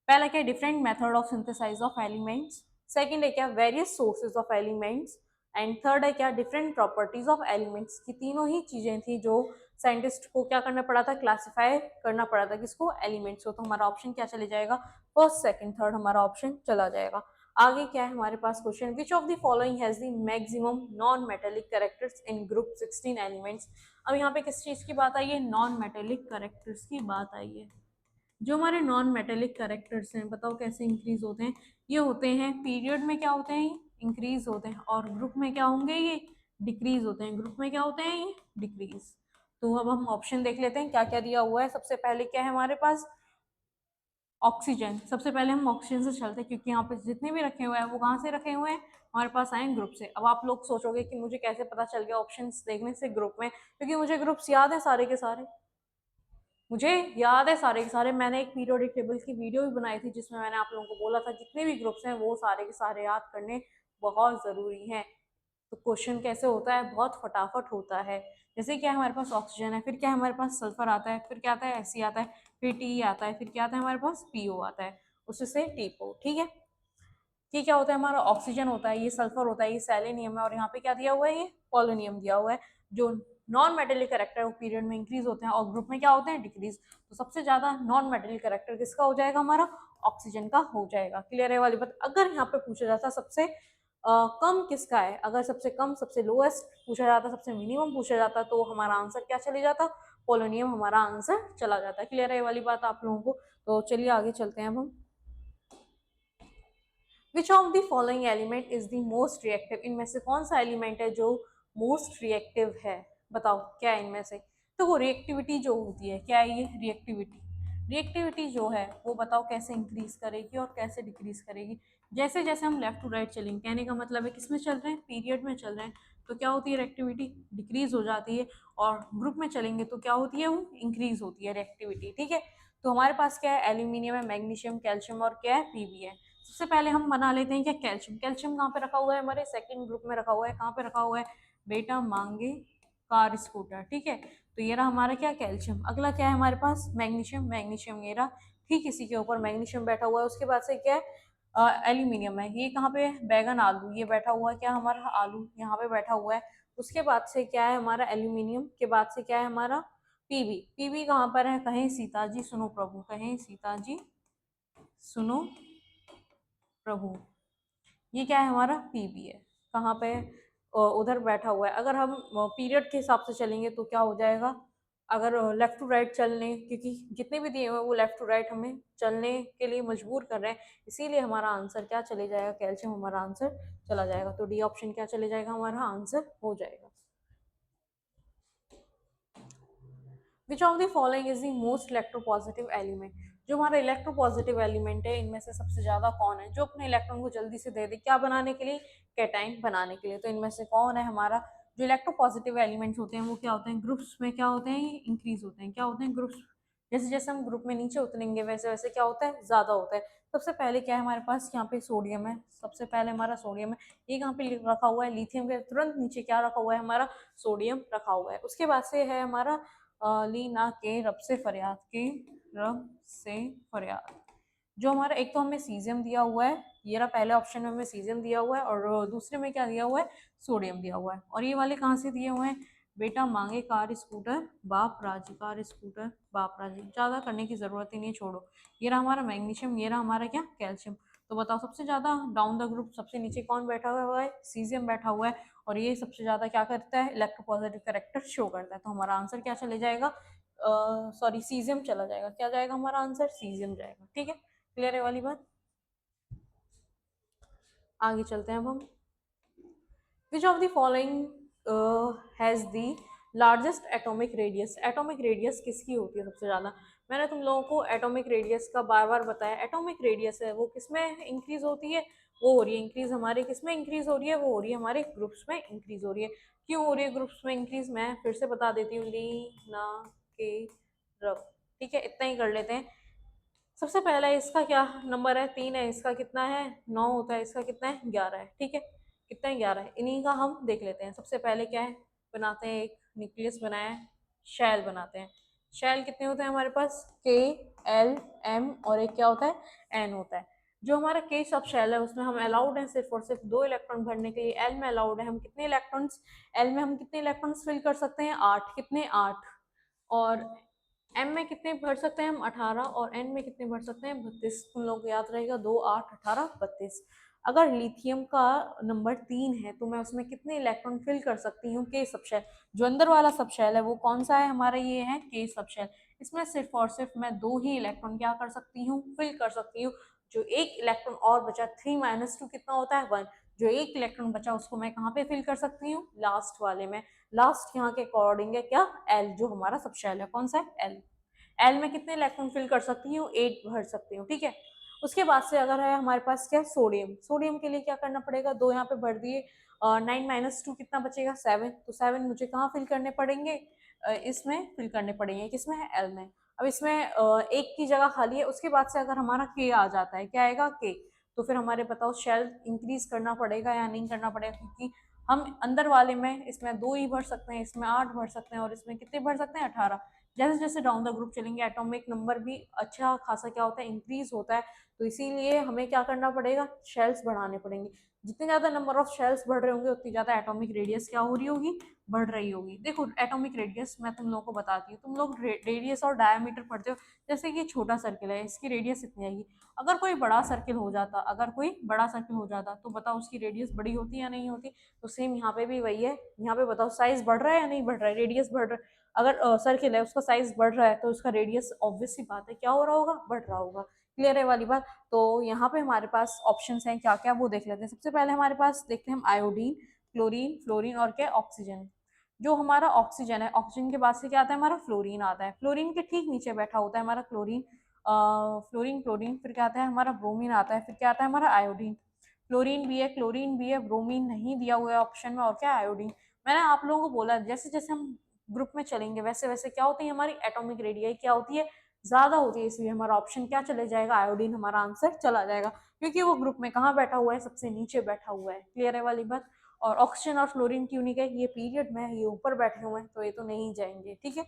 पहला क्या, different method of synthesize of elements. Second है क्या, various sources of elements. And third है क्या, डिफरेंट प्रॉपर्टीज ऑफ एलिमेंट्स। की तीनों ही चीजें थी जो साइंटिस्ट को क्या करना पड़ा था, क्लासीफाई करना पड़ा था, किसको, एलिमेंट्स को। तो हमारा ऑप्शन क्या चले जाएगा, फर्स्ट सेकंड थर्ड हमारा ऑप्शन चला जाएगा। आगे क्या है हमारे पास question, which of the following has the maximum non metallic characters in group 16 elements. अब यहाँ पे किस चीज की बात आई है, नॉन मेटेलिक कैरेक्टर्स की बात आई है। जो हमारे नॉन मेटेलिक कैरेक्टर्स हैं, बताओ कैसे इंक्रीज होते हैं। ये होते हैं पीरियड में क्या होते हैं, इंक्रीज होते हैं, और ग्रुप में क्या होंगे, ये डिक्रीज होते हैं। ग्रुप में क्या होते हैं, ये डिक्रीज। तो अब हम ऑप्शन देख लेते हैं क्या क्या दिया हुआ है। सबसे पहले क्या है हमारे पास, ऑक्सीजन। सबसे पहले हम ऑक्सीजन से चलते हैं, क्योंकि यहाँ पे जितने भी रखे हुए हैं वो कहाँ से रखे हुए हैं, हमारे पास आए ग्रुप से। अब आप लोग सोचोगे कि मुझे कैसे पता चल गया ऑप्शंस देखने से ग्रुप में, क्योंकि मुझे ग्रुप्स याद है सारे के सारे, मुझे याद है सारे के सारे। मैंने एक पीरियोडिक टेबल की वीडियो भी बनाई थी, जिसमें मैंने आप लोगों को बोला था जितने भी ग्रुप्स हैं वो सारे के सारे याद करने बहुत ज़रूरी हैं। तो क्वेश्चन कैसे होता है, बहुत फटाफट होता है। जैसे क्या है हमारे पास ऑक्सीजन है, फिर क्या है हमारे पास सल्फर आता है, फिर क्या आता है, एसी आता है, फिर टी आता है, फिर क्या आता है हमारे पास, पीओ आता है, उससे टीपो। ठीक है, ये क्या होता है हमारा, ऑक्सीजन होता है, ये सल्फर होता है, ये सेलेनियम है, और यहाँ पे क्या दिया हुआ है, ये पोलोनियम दिया हुआ है। जो नॉन मेटेलिक करेक्टर है वो पीरियड में इंक्रीज होते हैं, और ग्रुप में क्या होते हैं, डिक्रीज। तो सबसे ज्यादा नॉन मेटेलिक करेक्टर किसका हो जाएगा, हमारा ऑक्सीजन का हो जाएगा। क्लियर है वाली बात? अगर यहाँ पे पूछा जाता सबसे कम किसका है, अगर सबसे कम, सबसे लोएस्ट पूछा जाता, सबसे मिनिमम पूछा जाता, तो हमारा आंसर क्या चले जाता, पोलोनियम हमारा आंसर चला जाता है। क्लियर है वाली बात आप लोगों को? तो चलिए आगे चलते हैं अब हम। विच of the following element is the most reactive, इनमें से कौन सा एलिमेंट है जो मोस्ट रिएक्टिव है, बताओ क्या है इनमें से। तो वो रिएक्टिविटी जो होती है, क्या है ये रिएक्टिविटी, रिएक्टिविटी जो है वो बताओ कैसे इंक्रीज करेगी और कैसे डिक्रीज करेगी। जैसे जैसे हम लेफ्ट टू राइट चलेंगे, कहने का मतलब है किस में चल रहे हैं, पीरियड में चल रहे हैं, तो क्या होती है, रिएक्टिविटी डिक्रीज हो जाती है। और ग्रुप में चलेंगे तो क्या होती है, वो इंक्रीज होती है रिएक्टिविटी। ठीक है, तो हमारे पास क्या है, एल्यूमिनियम है, मैग्नीशियम, कैल्शियम और क्या है, पीबी है। सबसे पहले हम बना लेते हैं क्या, कैल्शियम। कैल्शियम कहाँ पे रखा हुआ है, हमारे सेकंड ग्रुप में रखा हुआ है। कहाँ पे रखा हुआ है बेटा, मांगे कार स्कूटर। ठीक है, तो ये रहा हमारा क्या, कैल्शियम। अगला क्या है हमारे पास, मैग्नीशियम। मैग्नीशियम ये रहा, ठीक इसी के ऊपर मैग्नीशियम बैठा हुआ है। उसके बाद से क्या है, एल्यूमिनियम है, ये कहाँ पे है, बैगन आलू, ये बैठा हुआ है क्या हमारा, आलू यहाँ पे बैठा हुआ है। उसके बाद से क्या है हमारा, एल्यूमिनियम के बाद से क्या है हमारा, पीबी। पीबी कहाँ पर है, कहें सीता जी सुनो प्रभु, कहें सीता जी सुनो प्रभु, ये क्या है हमारा, पीबी है। कहाँ पे है, उधर बैठा हुआ है। अगर हम पीरियड के हिसाब से चलेंगे तो क्या हो जाएगा, अगर लेफ्ट टू राइट चलने, क्योंकि जितने भी दिए हुए हैं वो लेफ्ट टू राइट हमें चलने के लिए मजबूर कर रहे हैं, इसीलिए हमारा आंसर क्या चले जाएगा, कैल्शियम हमारा आंसर चला जाएगा। तो डी ऑप्शन क्या चले जाएगा, हमारा आंसर हो जाएगा। विच of the following is the most electropositive element, जो हमारा इलेक्ट्रोपॉजिटिव एलिमेंट है इनमें से सबसे ज्यादा कौन है जो अपने इलेक्ट्रॉन को जल्दी से दे दे, क्या बनाने के लिए, कैटाइन बनाने के लिए। तो इनमें से कौन है हमारा, जो इलेक्ट्रोपॉजिटिव एलिमेंट्स होते हैं वो क्या होते हैं, ग्रुप्स में क्या होते हैं, इंक्रीज होते हैं। क्या होते हैं, ग्रुप्स। जैसे जैसे हम ग्रुप में नीचे उतरेंगे वैसे वैसे क्या होता है, ज्यादा होता है। सबसे पहले क्या है हमारे पास, यहाँ पे सोडियम है, सबसे पहले हमारा सोडियम है, ये कहाँ पे रखा हुआ है, लिथियम के तुरंत नीचे क्या रखा हुआ है हमारा, सोडियम रखा हुआ है। उसके बाद से है हमारा लीना के रब से फरियाद, के रब से फरियाद। जो हमारा एक तो हमें सीजियम दिया हुआ है, ये रहा पहले ऑप्शन में हमें सीजियम दिया हुआ है, और दूसरे में क्या दिया हुआ है, सोडियम दिया हुआ है। और ये वाले कहाँ से दिए हुए हैं बेटा, मांगे कार स्कूटर बाप राजी, कार स्कूटर बाप राजी, ज्यादा करने की जरूरत ही नहीं, छोड़ो। ये रहा हमारा मैग्नीशियम, ये रहा हमारा क्या, कैल्शियम। तो बताओ सबसे ज्यादा डाउन द ग्रुप सबसे नीचे कौन बैठा हुआ है, सीजियम बैठा हुआ है, और ये सबसे ज्यादा क्या करता है, इलेक्ट्रोपॉजिटिव करेक्टर शो करता है। तो हमारा आंसर क्या चले जाएगा, सॉरी सीजियम चला जाएगा। क्या जाएगा हमारा आंसर, सीजियम जाएगा। ठीक है, क्लियर है वाली बात? आगे चलते हैं अब हम। विच of the following has the largest atomic radius? Atomic radius किसकी होती है सबसे ज्यादा? मैंने तुम लोगों को एटॉमिक रेडियस का बार बार बताया। एटॉमिक रेडियस है वो किसमें इंक्रीज होती है? वो हो रही है इंक्रीज हमारे किसमें इंक्रीज हो रही है? वो हो रही है हमारे ग्रुप्स में इंक्रीज हो रही है। क्यों हो रही है ग्रुप्स में इंक्रीज? मैं फिर से बता देती हूँ, ली ना के रब। ठीक है, इतना ही कर लेते हैं। सबसे पहला इसका क्या नंबर है? 3 है। इसका कितना है? 9 होता है। इसका कितना है? 11 है। ठीक है, कितना है? 11 है। इन्हीं का हम देख लेते हैं। सबसे पहले क्या है, बनाते हैं एक न्यूक्लियस बनाया है, शैल बनाते हैं। शैल कितने होते हैं हमारे पास? के, एल, एम और एक क्या होता है? एन होता है। जो हमारा के सब शेल है उसमें हम अलाउड हैं सिर्फ और सिर्फ 2 इलेक्ट्रॉन भरने के लिए। एल में अलाउड है हम कितने इलेक्ट्रॉन्स? एल में हम कितने इलेक्ट्रॉन्स फिल कर सकते हैं? 8। कितने? 8। और एम में कितने भर सकते हैं हम? 18। और एन में कितने भर सकते हैं? 32। तुम लोग को याद रहेगा, 2, 8, 18, 32। अगर लिथियम का नंबर 3 है तो मैं उसमें कितने इलेक्ट्रॉन फिल कर सकती हूँ? के सबशेल। जो अंदर वाला सबशेल है वो कौन सा है हमारा? ये है के सबशेल। इसमें सिर्फ और सिर्फ मैं 2 ही इलेक्ट्रॉन क्या कर सकती हूँ? फिल कर सकती हूँ। जो एक इलेक्ट्रॉन और बचा, 3 - 2 कितना होता है? 1। जो एक इलेक्ट्रॉन बचा उसको मैं कहाँ पे फिल कर सकती हूँ? लास्ट वाले में। लास्ट यहाँ के अकॉर्डिंग है क्या? एल, जो हमारा सबशेल है। कौन सा है? एल। एल में कितने इलेक्ट्रॉन फिल कर सकती हूँ? 8 भर सकती हूँ। ठीक है, उसके बाद से अगर है हमारे पास क्या? सोडियम। सोडियम के लिए क्या करना पड़ेगा? 2 यहाँ पे भर दिए। 9 - 2 कितना बचेगा? 7। तो 7 मुझे कहाँ फिल करने पड़ेंगे? इसमें फिल करने पड़ेंगे। किसमें है? एल में। अब इसमें एक की जगह खाली है। उसके बाद से अगर हमारा के आ जाता है, क्या आएगा? के। तो फिर हमारे बताओ शेल इंक्रीज करना पड़ेगा या नहीं करना पड़ेगा? क्योंकि हम अंदर वाले में इसमें 2 ही भर सकते हैं, इसमें 8 भर सकते हैं और इसमें कितने भर सकते हैं? 18। जैसे जैसे डाउन द ग्रुप चलेंगे एटॉमिक नंबर भी अच्छा खासा क्या होता है? इंक्रीज होता है। तो इसीलिए हमें क्या करना पड़ेगा? शेल्स बढ़ाने पड़ेंगे। जितने ज्यादा नंबर ऑफ शेल्स बढ़ रहे होंगे उतनी ज्यादा एटॉमिक रेडियस क्या हो रही होगी? बढ़ रही होगी। देखो एटॉमिक रेडियस मैं तुम लोगों को बताती हूँ। तुम लोग रेडियस और डायमीटर पढ़ते हो। जैसे कि छोटा सर्किल है, इसकी रेडियस इतनी आएगी। अगर कोई बड़ा सर्किल हो जाता, अगर कोई बड़ा सर्किल हो जाता तो बताओ उसकी रेडियस बड़ी होती या नहीं होती? तो सेम यहाँ पे भी वही है। यहाँ पे बताओ साइज बढ़ रहा है या नहीं बढ़ रहा है? रेडियस बढ़ रहा है। अगर सर्किल है उसका साइज बढ़ रहा है तो उसका रेडियस ऑब्वियस सी बात है क्या हो रहा होगा? बढ़ रहा होगा। क्लियर है वाली बात? तो यहाँ पे हमारे पास ऑप्शंस हैं क्या क्या, वो देख लेते हैं। सबसे पहले हमारे पास देखते हैं हम आयोडीन, क्लोरीन, फ्लोरीन और क्या? ऑक्सीजन। जो हमारा ऑक्सीजन है, ऑक्सीजन के बाद से क्या आता है? हमारा फ्लोरीन आता है। फ्लोरीन के ठीक नीचे बैठा होता है हमारा क्लोरीन। फ्लोरीन, क्लोरीन, फिर क्या आता है? हमारा ब्रोमीन आता है। फिर क्या आता है? हमारा आयोडीन। फ्लोरीन भी है, क्लोरीन भी है, ब्रोमीन नहीं दिया हुआ है ऑप्शन में, और क्या? आयोडीन। मैंने आप लोगों को बोला जैसे जैसे हम ग्रुप में चलेंगे वैसे वैसे क्या होती है? हमारी एटॉमिक रेडियस क्या होती है? ज्यादा होती है। इसलिए हमारा ऑप्शन क्या चले जाएगा? आयोडीन हमारा आंसर चला जाएगा। क्योंकि वो ग्रुप में कहाँ बैठा हुआ है? सबसे नीचे बैठा हुआ है। क्लियर है वाली बात? और ऑक्सीजन और फ्लोरीन क्यों नहीं गए? ये पीरियड में है, ये ऊपर बैठे हुए हैं तो ये तो नहीं जाएंगे। ठीक है।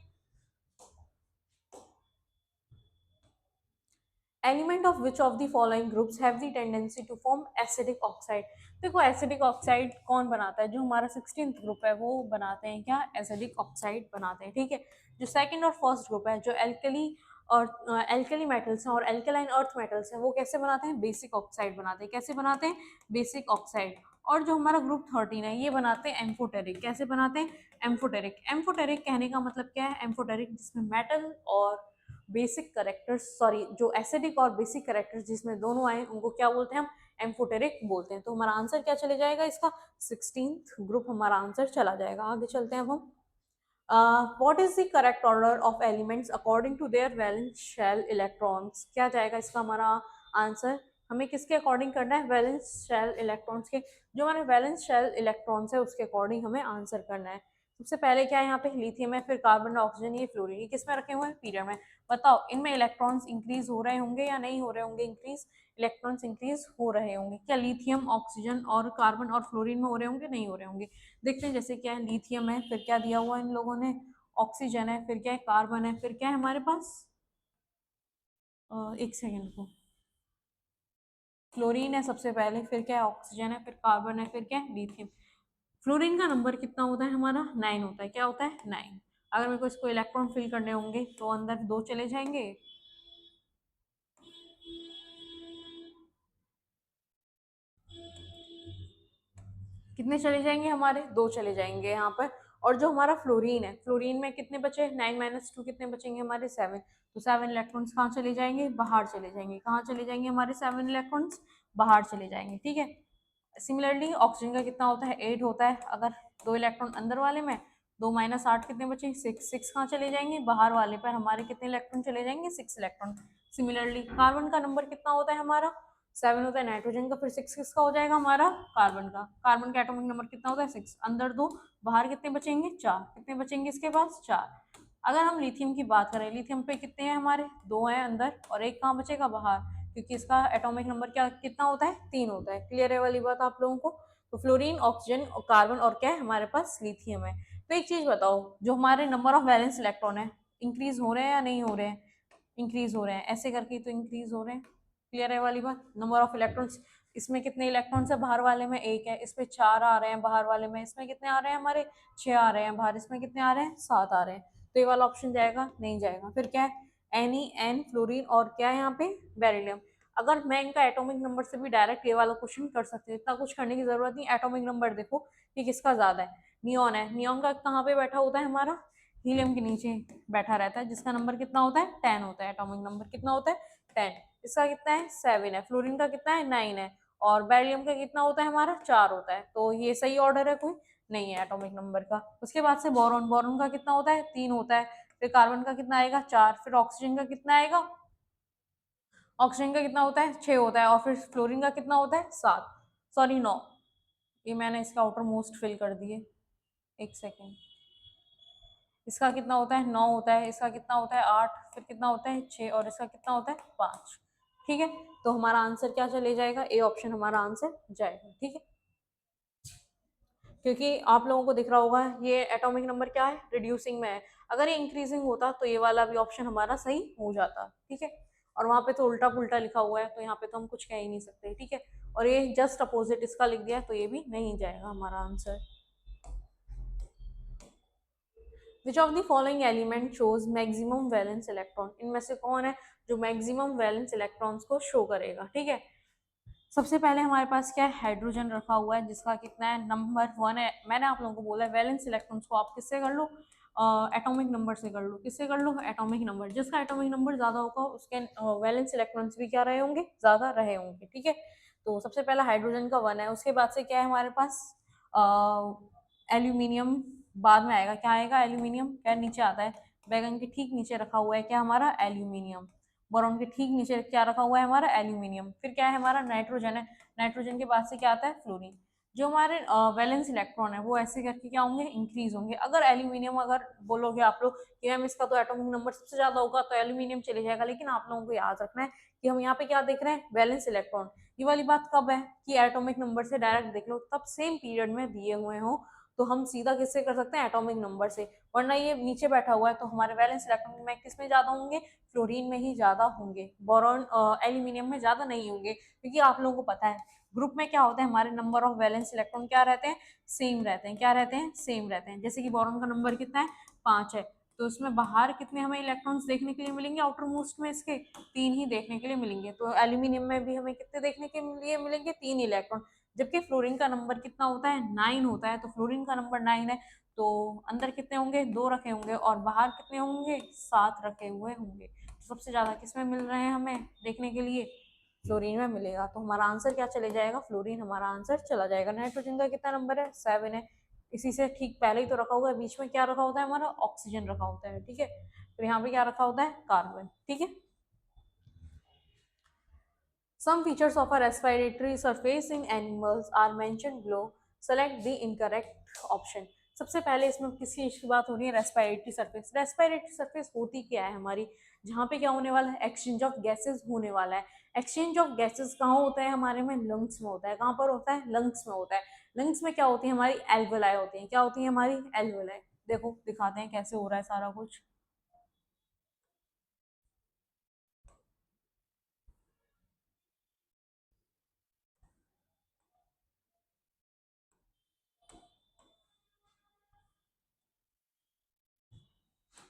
Element of which of the following groups have the tendency to form acidic oxide? देखो एसिडिक ऑक्साइड कौन बनाता है? जो हमारा 16th ग्रुप है वो बनाते हैं क्या? एसिडिक ऑक्साइड बनाते हैं। ठीक है। जो सेकंड और फर्स्ट ग्रुप है, जो एल्कली और एल्कली मेटल्स हैं और एल्कलाइन अर्थ मेटल्स हैं, वो कैसे बनाते हैं? बेसिक ऑक्साइड बनाते हैं। कैसे बनाते हैं? Basic oxide. और जो हमारा ग्रुप 13 है ये बनाते हैं एम्फोटेरिक। कैसे बनाते हैं? एम्फोटेरिक। एम्फोटेरिक कहने का मतलब क्या है? एम्फोटेरिक जिसमें मेटल और बेसिक करेक्टर्स, सॉरी, जो एसिडिक और बेसिक करेक्टर्स जिसमें दोनों आए उनको क्या बोलते हैं? हम एम्फोटेरिक बोलते हैं। तो हमारा आंसर क्या चले जाएगा? इसका 16th ग्रुप हमारा आंसर चला जाएगा। आगे चलते हैं अब हम। What is the correct order of elements according to their valence shell electrons? क्या जाएगा इसका हमारा आंसर? हमें किसके अकॉर्डिंग करना है? वैलेंस शेल इलेक्ट्रॉन्स के। जो हमारे वैलेंस शेल इलेक्ट्रॉन्स है उसके अकॉर्डिंग हमें आंसर करना है। सबसे पहले क्या है? यहाँ पे लिथियम है, फिर कार्बन ऑक्सीजन, ये फ्लोरीन, ये किस में रखे हुए हैं? पीरियड में। बताओ इनमें इलेक्ट्रॉन्स इंक्रीज हो रहे होंगे या नहीं हो रहे होंगे? इंक्रीज। इलेक्ट्रॉन्स इंक्रीज हो रहे होंगे। क्या लिथियम, ऑक्सीजन और कार्बन और फ्लोरीन में हो रहे होंगे? नहीं हो रहे होंगे। देखते हैं। जैसे क्या है? लिथियम है, फिर क्या दिया हुआ इन लोगों ने? ऑक्सीजन है, फिर क्या है? कार्बन है, फिर क्या है हमारे पास? एक सेकेंड को। फ्लोरीन है सबसे पहले, फिर क्या है? ऑक्सीजन है, फिर कार्बन है, फिर क्या है? लिथियम। फ्लोरीन का नंबर कितना होता है हमारा? 9 होता है। क्या होता है? 9। अगर मेरे को इसको इलेक्ट्रॉन फिल करने होंगे तो अंदर 2 चले जाएंगे। कितने चले जाएंगे हमारे? 2 चले जाएंगे यहाँ पर। और जो हमारा फ्लोरीन है, फ्लोरीन में कितने बचे? 9 - 2 कितने बचेंगे हमारे? 7। तो 7 इलेक्ट्रॉन्स कहाँ चले जाएंगे? बाहर चले जाएंगे। कहाँ चले जाएंगे हमारे 7 इलेक्ट्रॉन्स? बाहर चले जाएंगे। ठीक है। सिमिलरली ऑक्सीजन का कितना होता है 8 होता है। अगर 2 इलेक्ट्रॉन अंदर वाले में, 2 माइनस 8 कितने बचे 6, 6 कहाँ चले जाएंगे बाहर वाले पर, हमारे कितने इलेक्ट्रॉन चले जाएंगे 6 इलेक्ट्रॉन। सिमिलरली कार्बन का नंबर कितना होता है हमारा 7 होता है, नाइट्रोजन का फिर 6 किसका हो जाएगा हमारा कार्बन का। कार्बन का एटॉमिक नंबर कितना होता है 6, अंदर 2 बाहर कितने बचेंगे 4, कितने बचेंगे इसके पास 4। अगर हम लिथियम की बात करें, लिथियम पे कितने हैं हमारे 2 हैं अंदर और एक कहाँ बचेगा बाहर, क्योंकि इसका एटॉमिक नंबर क्या कितना होता है 3 होता है। क्लियर है वाली बात आप लोगों को। तो फ्लोरीन, ऑक्सीजन और कार्बन और क्या है हमारे पास लिथियम है। तो एक चीज बताओ, जो हमारे नंबर ऑफ वैलेंस इलेक्ट्रॉन है इंक्रीज हो रहे हैं या नहीं हो रहे हैं, इंक्रीज हो रहे हैं, ऐसे करके तो इंक्रीज हो रहे हैं। क्लियर है वाली बात। नंबर ऑफ इलेक्ट्रॉन्स, इसमें कितने इलेक्ट्रॉन्स है बाहर वाले में 1 है, इसमें 4 आ रहे हैं बाहर वाले में, इसमें कितने आ रहे हैं हमारे 6 आ रहे हैं बाहर, इसमें कितने आ रहे हैं 7 आ रहे हैं। तो ये वाला ऑप्शन जाएगा नहीं जाएगा। फिर क्या है एन फ्लोरीन और क्या है यहाँ पे बेरिलियम। अगर मैं इनका एटॉमिक नंबर से भी डायरेक्ट ये वाला क्वेश्चन कर सकती हूँ, इतना कुछ करने की जरूरत नहीं। एटॉमिक नंबर देखो कि किसका ज्यादा है, नियॉन है, नियॉन का कहाँ पे बैठा होता है हमारा हीलियम के नीचे बैठा रहता है, जिसका नंबर कितना होता है 10 होता है, एटॉमिक नंबर कितना होता है 10। इसका कितना है 7 है, फ्लोरीन का कितना है 9 है और बेरिलियम का कितना होता है हमारा 4 होता है। तो ये सही ऑर्डर है कोई नहीं है एटॉमिक नंबर का। उसके बाद से बोरॉन, बोरॉन का कितना होता है 3 होता है। फिर कार्बन का कितना आएगा 4, फिर ऑक्सीजन का कितना आएगा, ऑक्सीजन का कितना होता है 6 होता है और फिर फ्लोरीन का कितना होता है 7, सॉरी 9। ये मैंने इसका आउटर मोस्ट फिल कर दिए, एक सेकेंड। इसका कितना होता है 9 होता है, इसका कितना होता है 8, फिर कितना होता है 6 और इसका कितना होता है 5। ठीक है, तो हमारा आंसर क्या चले जाएगा, ए ऑप्शन हमारा आंसर जाएगा। ठीक है, क्योंकि आप लोगों को दिख रहा होगा ये एटॉमिक नंबर क्या है रिड्यूसिंग में है। अगर ये इंक्रीजिंग होता तो ये वाला भी ऑप्शन हमारा सही हो जाता। ठीक है, और वहां पे तो उल्टा पुल्टा लिखा हुआ है तो यहाँ पे तो हम कुछ कह ही नहीं सकते। ठीक है, और ये जस्ट अपोजिट इसका लिख दिया तो ये भी नहीं जाएगा हमारा answer. Which of the following element shows maximum valence electron, इनमें से कौन है जो मैक्सिमम वैलेंस इलेक्ट्रॉन्स को शो करेगा। ठीक है, सबसे पहले हमारे पास क्या है हाइड्रोजन रखा हुआ है जिसका कितना है नंबर 1 है। मैंने आप लोगों को बोला है वैलेंस इलेक्ट्रॉन्स को आप किससे कर लो एटॉमिक नंबर से कर लो। किससे कर लो एटॉमिक नंबर, जिसका एटॉमिक नंबर ज्यादा होगा उसके वैलेंस इलेक्ट्रॉन्स भी क्या रहे होंगे ज्यादा रहे होंगे। ठीक है, तो सबसे पहला हाइड्रोजन का 1 है। उसके बाद से क्या है हमारे पास एल्यूमिनियम बाद में आएगा। क्या आएगा एल्यूमिनियम, क्या नीचे आता है बैगन के ठीक नीचे रखा हुआ है क्या हमारा एल्यूमिनियम। बोरॉन के ठीक नीचे क्या रखा हुआ है हमारा एल्यूमिनियम। फिर क्या है हमारा नाइट्रोजन है, नाइट्रोजन के बाद से क्या आता है फ्लोरीन। जो हमारे वैलेंस इलेक्ट्रॉन है वो ऐसे करके क्या होंगे इंक्रीज होंगे। अगर एल्यूमिनियम अगर बोलोगे आप लोग कि मैम इसका तो एटॉमिक नंबर सबसे ज्यादा होगा तो एल्यूमिनियम चले जाएगा, लेकिन आप लोगों को याद रखना है कि हम यहाँ पे क्या देख रहे हैं वैलेंस इलेक्ट्रॉन। ये वाली बात कब है कि एटॉमिक नंबर से डायरेक्ट देख लो तब सेम पीरियड में दिए हुए हो तो हम सीधा किससे कर सकते हैं एटॉमिक नंबर से, वरना ये नीचे बैठा हुआ है तो हमारे वैलेंस इलेक्ट्रॉन में किस में ज्यादा होंगे फ्लोरीन में ही ज्यादा होंगे, बोरॉन एल्यूमिनियम में ज्यादा नहीं होंगे। क्योंकि आप लोगों को पता है ग्रुप में क्या होता है हमारे नंबर ऑफ वैलेंस इलेक्ट्रॉन क्या रहते हैं सेम रहते हैं। क्या रहते हैं सेम रहते हैं। जैसे कि बोरॉन का नंबर कितना है 5 है, तो इसमें बाहर कितने हमें इलेक्ट्रॉन्स देखने के लिए मिलेंगे आउटर मोस्ट में इसके 3 ही देखने के लिए मिलेंगे। तो एल्यूमिनियम में भी हमें कितने देखने के लिए मिलेंगे 3 इलेक्ट्रॉन। जबकि फ्लोरीन का नंबर कितना होता है 9 होता है, तो फ्लोरीन का नंबर 9 है तो अंदर कितने होंगे 2 रखे होंगे और बाहर कितने होंगे 7 रखे हुए होंगे। तो सबसे ज्यादा किसमें मिल रहे हैं हमें देखने के लिए फ्लोरीन में मिलेगा। तो हमारा आंसर क्या चले जाएगा फ्लोरीन हमारा आंसर चला जाएगा। नाइट्रोजन का कितना नंबर है 7 है, इसी से ठीक पहले ही तो रखा हुआ है, बीच में क्या रखा होता है हमारा ऑक्सीजन रखा होता है। ठीक है, फिर यहाँ पे क्या रखा होता है कार्बन। ठीक है, some features of a respiratory surface in animals are mentioned below. Select the incorrect option. सबसे पहले इसमें किस चीज की बात हो रही है रेस्पिरेटरी सरफेस। रेस्पिरेटरी सरफेस होती क्या है हमारी, जहाँ पे क्या होने वाला है एक्सचेंज ऑफ गैसेस होने वाला है। एक्सचेंज ऑफ गैसेस कहाँ होता है हमारे में लंग्स में होता है। कहाँ पर होता है लंग्स में होता है। लंग्स में क्या होती है हमारी एल्वेलाई होती है। क्या होती है हमारी एल्वेलाई। देखो दिखाते हैं कैसे हो रहा है सारा कुछ।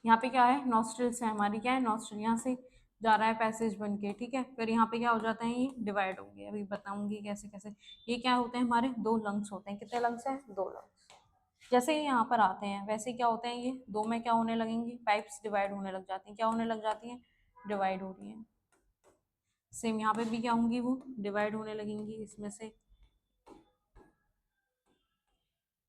यहाँ पे क्या है नॉस्ट्रल्स है हमारी, क्या है नॉस्ट्रल, यहाँ से जा रहा है पैसेज बन के। ठीक है, फिर यहाँ पे क्या हो जाता है ये डिवाइड हो गया, अभी बताऊंगी कैसे कैसे। ये क्या होते हैं हमारे 2 लंग्स होते हैं। कितने लंग्स हैं 2 लंग्स। जैसे ही यहाँ पर आते हैं वैसे क्या होते हैं ये 2 में क्या होने लगेंगे पाइप्स डिवाइड होने लग जाती हैं। क्या होने लग जाती हैं डिवाइड हो रही हैं। सेम यहाँ पे भी क्या होंगी वो डिवाइड होने लगेंगी इसमें से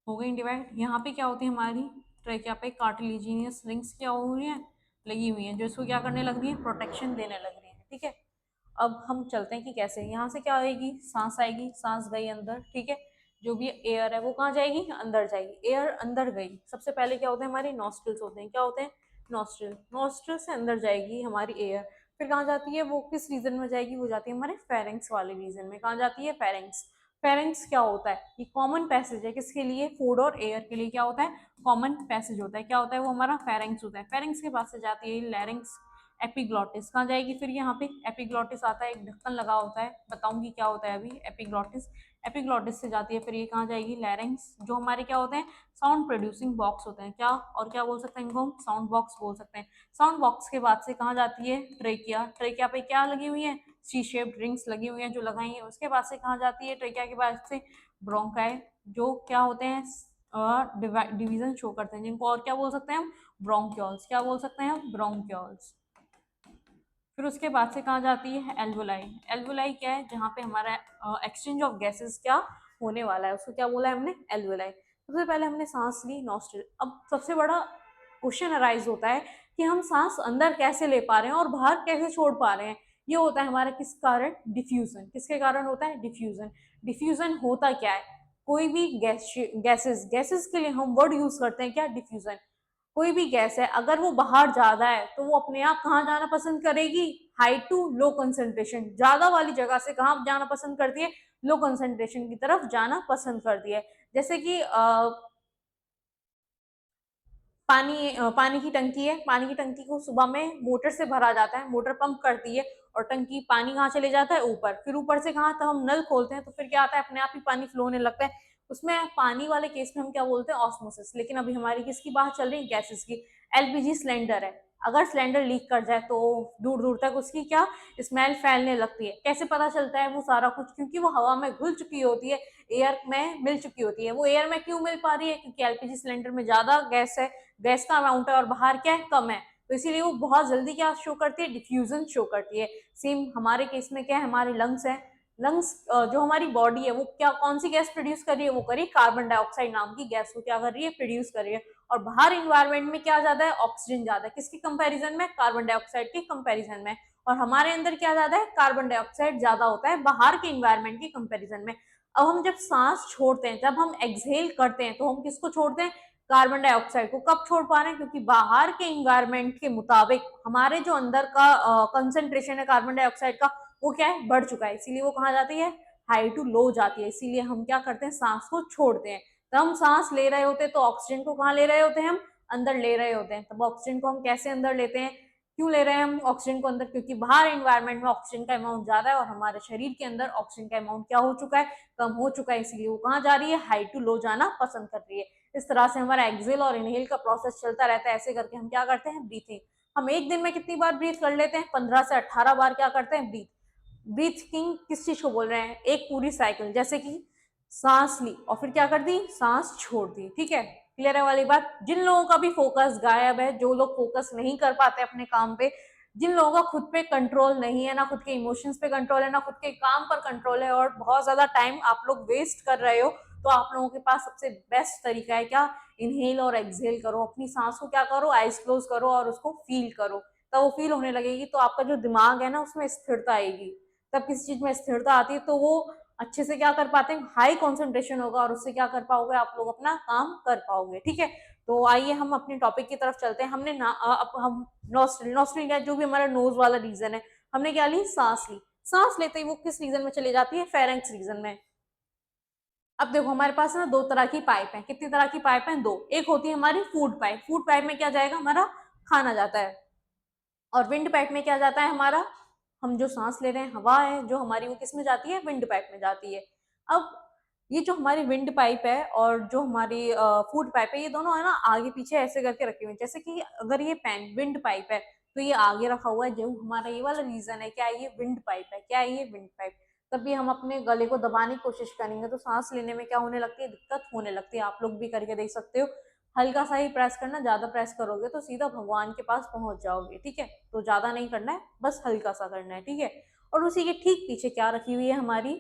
हो गई डिवाइड। यहाँ पे क्या होती है हमारी ट्रेकिया पे कार्टिलेजिनियस रिंग्स क्या हो रही हैं, लगी हुई हैं, जो इसको क्या करने लग रही है, प्रोटेक्शन देने लग रही है। ठीक है, अब हम चलते हैं कि कैसे। यहाँ से क्या आएगी, सांस आएगी, सांस गई अंदर। ठीक है, जो भी एयर है वो कहाँ जाएगी, अंदर जाएगी। एयर अंदर गई, सबसे पहले क्या होते हैं, हमारे नॉस्ट्रल्स होते हैं। क्या होते हैं, नॉस्ट्रल। नॉस्ट्रल से अंदर जाएगी हमारी एयर, फिर कहाँ जाती है वो, किस रीजन में जाएगी, वो जाती है हमारे फेरेंक्स वाले रीजन में। कहाँ जाती है, फेरेंक्स। फेरेंक्स क्या होता है, ये कॉमन पैसेज है किसके लिए, फूड और एयर के लिए। क्या होता है, कॉमन पैसेज होता है। क्या होता है वो, हमारा फेरेंक्स होता है। फेरेंक्स के पास से जाती है लैरिंक्स, एपिग्लॉटिस। कहाँ जाएगी फिर, यहाँ पे एपिग्लॉटिस आता है, एक ढक्कन लगा होता है, बताऊंगी क्या होता है अभी एपिग्लॉटिस। एपिग्लॉटिस से जाती है फिर ये कहाँ जाएगी, लैरिंक्स, जो हमारे क्या होते हैं, साउंड प्रोड्यूसिंग बॉक्स होते हैं। क्या, और क्या बोल सकते हैं इनको हम, साउंड बॉक्स बोल सकते हैं। साउंड बॉक्स के बाद से कहाँ जाती है, ट्रेकिया। ट्रेकिया पे क्या लगी हुई है, सी शेप्ड रिंग्स लगी हुई हैं जो लगाई हैं। उसके बाद से कहाँ जाती है, ट्रेकिया के बाद से ब्रोंकाई, जो क्या होते हैं, डिवीजन शो करते हैं, जिनको और क्या बोल सकते हैं हम, ब्रोंक्यूल्स। क्या बोल सकते हैं हम, ब्रोंक्यूल्स। फिर उसके बाद से कहाँ जाती है, एल्वोलाई। एल्वोलाई क्या है, जहाँ पे हमारा एक्सचेंज ऑफ गैसेस क्या होने वाला है, उसको क्या बोला है हमने, एल्वोलाई। सबसे पहले हमने सांस ली, नॉस्ट्रल। अब सबसे बड़ा क्वेश्चन अराइज होता है कि हम सांस अंदर कैसे ले पा रहे हैं और बाहर कैसे छोड़ पा रहे हैं। ये होता है हमारा किस कारण, डिफ्यूजन। किसके कारण होता है, डिफ्यूजन। डिफ्यूजन होता क्या है, कोई भी गैसेस गैसेस के लिए हम वर्ड यूज करते हैं क्या, डिफ्यूजन। कोई भी गैस है अगर वो बाहर ज्यादा है तो वो अपने आप कहाँ जाना पसंद करेगी, हाई टू लो कंसंट्रेशन, ज्यादा वाली जगह से कहाँ जाना पसंद करती है, लो कंसंट्रेशन की तरफ जाना पसंद करती है। जैसे कि पानी की टंकी है, पानी की टंकी को सुबह में मोटर से भरा जाता है, मोटर पंप करती है और टंकी पानी कहाँ चले जाता है, ऊपर। फिर ऊपर से कहाँ, तब हम नल खोलते हैं तो फिर क्या आता है, अपने आप ही पानी फ्लो होने लगता है। उसमें पानी वाले केस में हम क्या बोलते हैं, ऑस्मोसिस। लेकिन अभी हमारी किसकी बात चल रही है, गैसेस की। एलपीजी सिलेंडर है, अगर सिलेंडर लीक कर जाए तो दूर दूर तक उसकी क्या, स्मेल फैलने लगती है। कैसे पता चलता है वो सारा कुछ, क्योंकि वो हवा में घुल चुकी होती है, एयर में मिल चुकी होती है। वो एयर में क्यों मिल पा रही है, क्योंकि एलपीजी सिलेंडर में ज्यादा गैस है, गैस का अमाउंट है, और बाहर क्या है, कम है। तो इसीलिए वो बहुत जल्दी क्या शो करती है, डिफ्यूजन शो करती है। सेम हमारे केस में क्या है, हमारे लंग्स है। लंग्स, जो हमारी बॉडी है वो क्या, कौन सी गैस प्रोड्यूस कर रही है, वो करी कार्बन डाइऑक्साइड नाम की गैस को क्या कर रही है, प्रोड्यूस कर रही है। और बाहर इन्वायरमेंट में क्या ज्यादा है, ऑक्सीजन ज्यादा है, किसकी कंपैरिजन में, कार्बन डाइऑक्साइड के कंपैरिजन में। और हमारे अंदर क्या ज्यादा है, कार्बन डाइऑक्साइड ज्यादा होता है बाहर के इन्वायरमेंट की कंपैरिजन में। अब हम जब सांस छोड़ते हैं, जब हम एक्सहेल करते हैं, तो हम किसको छोड़ते हैं, कार्बन डाइऑक्साइड को। कब छोड़ पा रहे हैं, क्योंकि बाहर के इन्वायरमेंट के मुताबिक हमारे जो अंदर का कंसेंट्रेशन है कार्बन डाइऑक्साइड का, वो क्या है, बढ़ चुका है। इसीलिए वो कहाँ जाती है, हाई टू लो जाती है। इसीलिए हम क्या करते हैं, सांस को छोड़ते हैं। तब हम सांस ले रहे होते हैं तो ऑक्सीजन को कहाँ ले रहे होते हैं, हम अंदर ले रहे होते हैं। तब ऑक्सीजन को हम कैसे अंदर लेते हैं, क्यों ले रहे हैं हम ऑक्सीजन को अंदर, क्योंकि बाहर एनवायरनमेंट में ऑक्सीजन का अमाउंट ज्यादा है और हमारे शरीर के अंदर ऑक्सीजन का अमाउंट क्या हो चुका है, कम हो चुका है। इसलिए वो कहाँ जा रही है, हाई टू लो जाना पसंद कर रही है। इस तरह से हमारा एक्सेल और इनहेल का प्रोसेस चलता रहता है। ऐसे करके हम क्या करते हैं, ब्रीथिंग। हम एक दिन में कितनी बार ब्रीथ कर लेते हैं, 15 से 18 बार क्या करते हैं, ब्रीथ। ब्रीथिंग किस चीज को बोल रहे हैं, एक पूरी साइकिल, जैसे कि सांस ली और फिर क्या कर दी, सांस छोड़ दी। ठीक है, क्लियर है वाली बात। जिन लोगों का भी फोकस गायब है, जो लोग फोकस नहीं कर पाते अपने काम पे, जिन लोगों का खुद पे कंट्रोल नहीं है, ना खुद के इमोशंस पे कंट्रोल है, ना खुद के काम पर कंट्रोल है, और बहुत ज्यादा टाइम आप लोग वेस्ट कर रहे हो, तो आप लोगों के पास सबसे बेस्ट तरीका है क्या, इनहेल और एक्सहेल करो। अपनी सांस को क्या करो, आइज क्लोज करो और उसको फील करो। तब वो फील होने लगेगी तो आपका जो दिमाग है ना, उसमें स्थिरता आएगी। तब किसी चीज में स्थिरता आती है तो वो अच्छे से क्या कर पाते हैं, हाई कॉन्सेंट्रेशन होगा और उससे क्या कर पाओगे, आप लोग अपना काम कर पाओगे। ठीक है, तो आइए हम अपने टॉपिक की तरफ चलते हैं। हमने ना अब हम नॉस्ट्रल, नॉस्ट्रल क्या, जो भी हमारा नोज वाला रीजन है, हमने क्या ली, सांस ली। सांस लेते ही वो किस रीजन में चली जाती है, फेरेंक्स रीजन में। अब देखो हमारे पास ना दो तरह की पाइप है। कितनी तरह की पाइप है, दो। एक होती है हमारी फूड पाइप, फूड पाइप में क्या जाएगा, हमारा खाना जाता है। और विंड पाइप में क्या जाता है हमारा, हम जो सांस ले रहे हैं, हवा है जो हमारी, वो किस में जाती है, विंड पाइप में जाती है। अब ये जो हमारी विंड पाइप है और जो हमारी फूड पाइप है, ये दोनों है ना आगे पीछे ऐसे करके रखे हुए हैं। जैसे कि अगर ये पैन विंड पाइप है तो ये आगे रखा हुआ है, जो हमारा ये वाला रीजन है, क्या है, ये विंड पाइप है। क्या है, ये विंड पाइप। तब भी हम अपने गले को दबाने की कोशिश करेंगे तो सांस लेने में क्या होने लगती है, दिक्कत होने लगती है। आप लोग भी करके देख सकते हो। हल्का सा ही प्रेस करना, ज्यादा प्रेस करोगे तो सीधा भगवान के पास पहुंच जाओगे। ठीक है, तो ज्यादा नहीं करना है, बस हल्का सा करना है। ठीक है, और उसी के ठीक पीछे क्या रखी हुई है हमारी,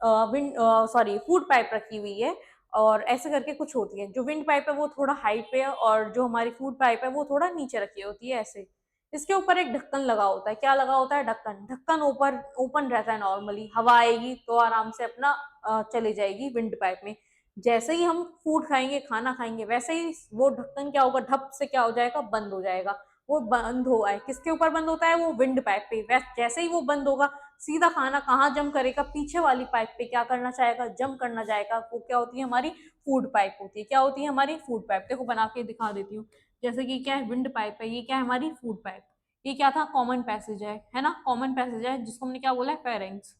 विंड, सॉरी, फूड पाइप रखी हुई है। और ऐसे करके कुछ होती है। जो विंड पाइप है वो थोड़ा हाइट पे है और जो हमारी फूड पाइप है वो थोड़ा नीचे रखी होती है ऐसे। इसके ऊपर एक ढक्कन लगा होता है। क्या लगा होता है? ढक्कन। ढक्कन ऊपर ओपन रहता है नॉर्मली, हवा आएगी तो आराम से अपना चली जाएगी विंड पाइप में। जैसे ही हम फूड खाएंगे, खाना खाएंगे, वैसे ही वो ढक्कन क्या होगा, ढप से क्या हो जाएगा, बंद हो जाएगा। वो बंद हुआ है, किसके ऊपर बंद होता है? वो विंड पाइप पे। जैसे ही वो बंद होगा, सीधा खाना कहाँ जम करेगा? पीछे वाली पाइप पे क्या करना चाहेगा? जम करना जाएगा। वो क्या होती है? हमारी फूड पाइप होती है। क्या होती है? हमारी फूड पाइप। देखो बना के दिखा देती हूँ। जैसे कि क्या है? विंड पाइप है, ये क्या है? हमारी फूड पाइप। ये क्या था? कॉमन पैसेज है ना? कॉमन पैसेज है जिसको हमने क्या बोला है? फेरेंक्स।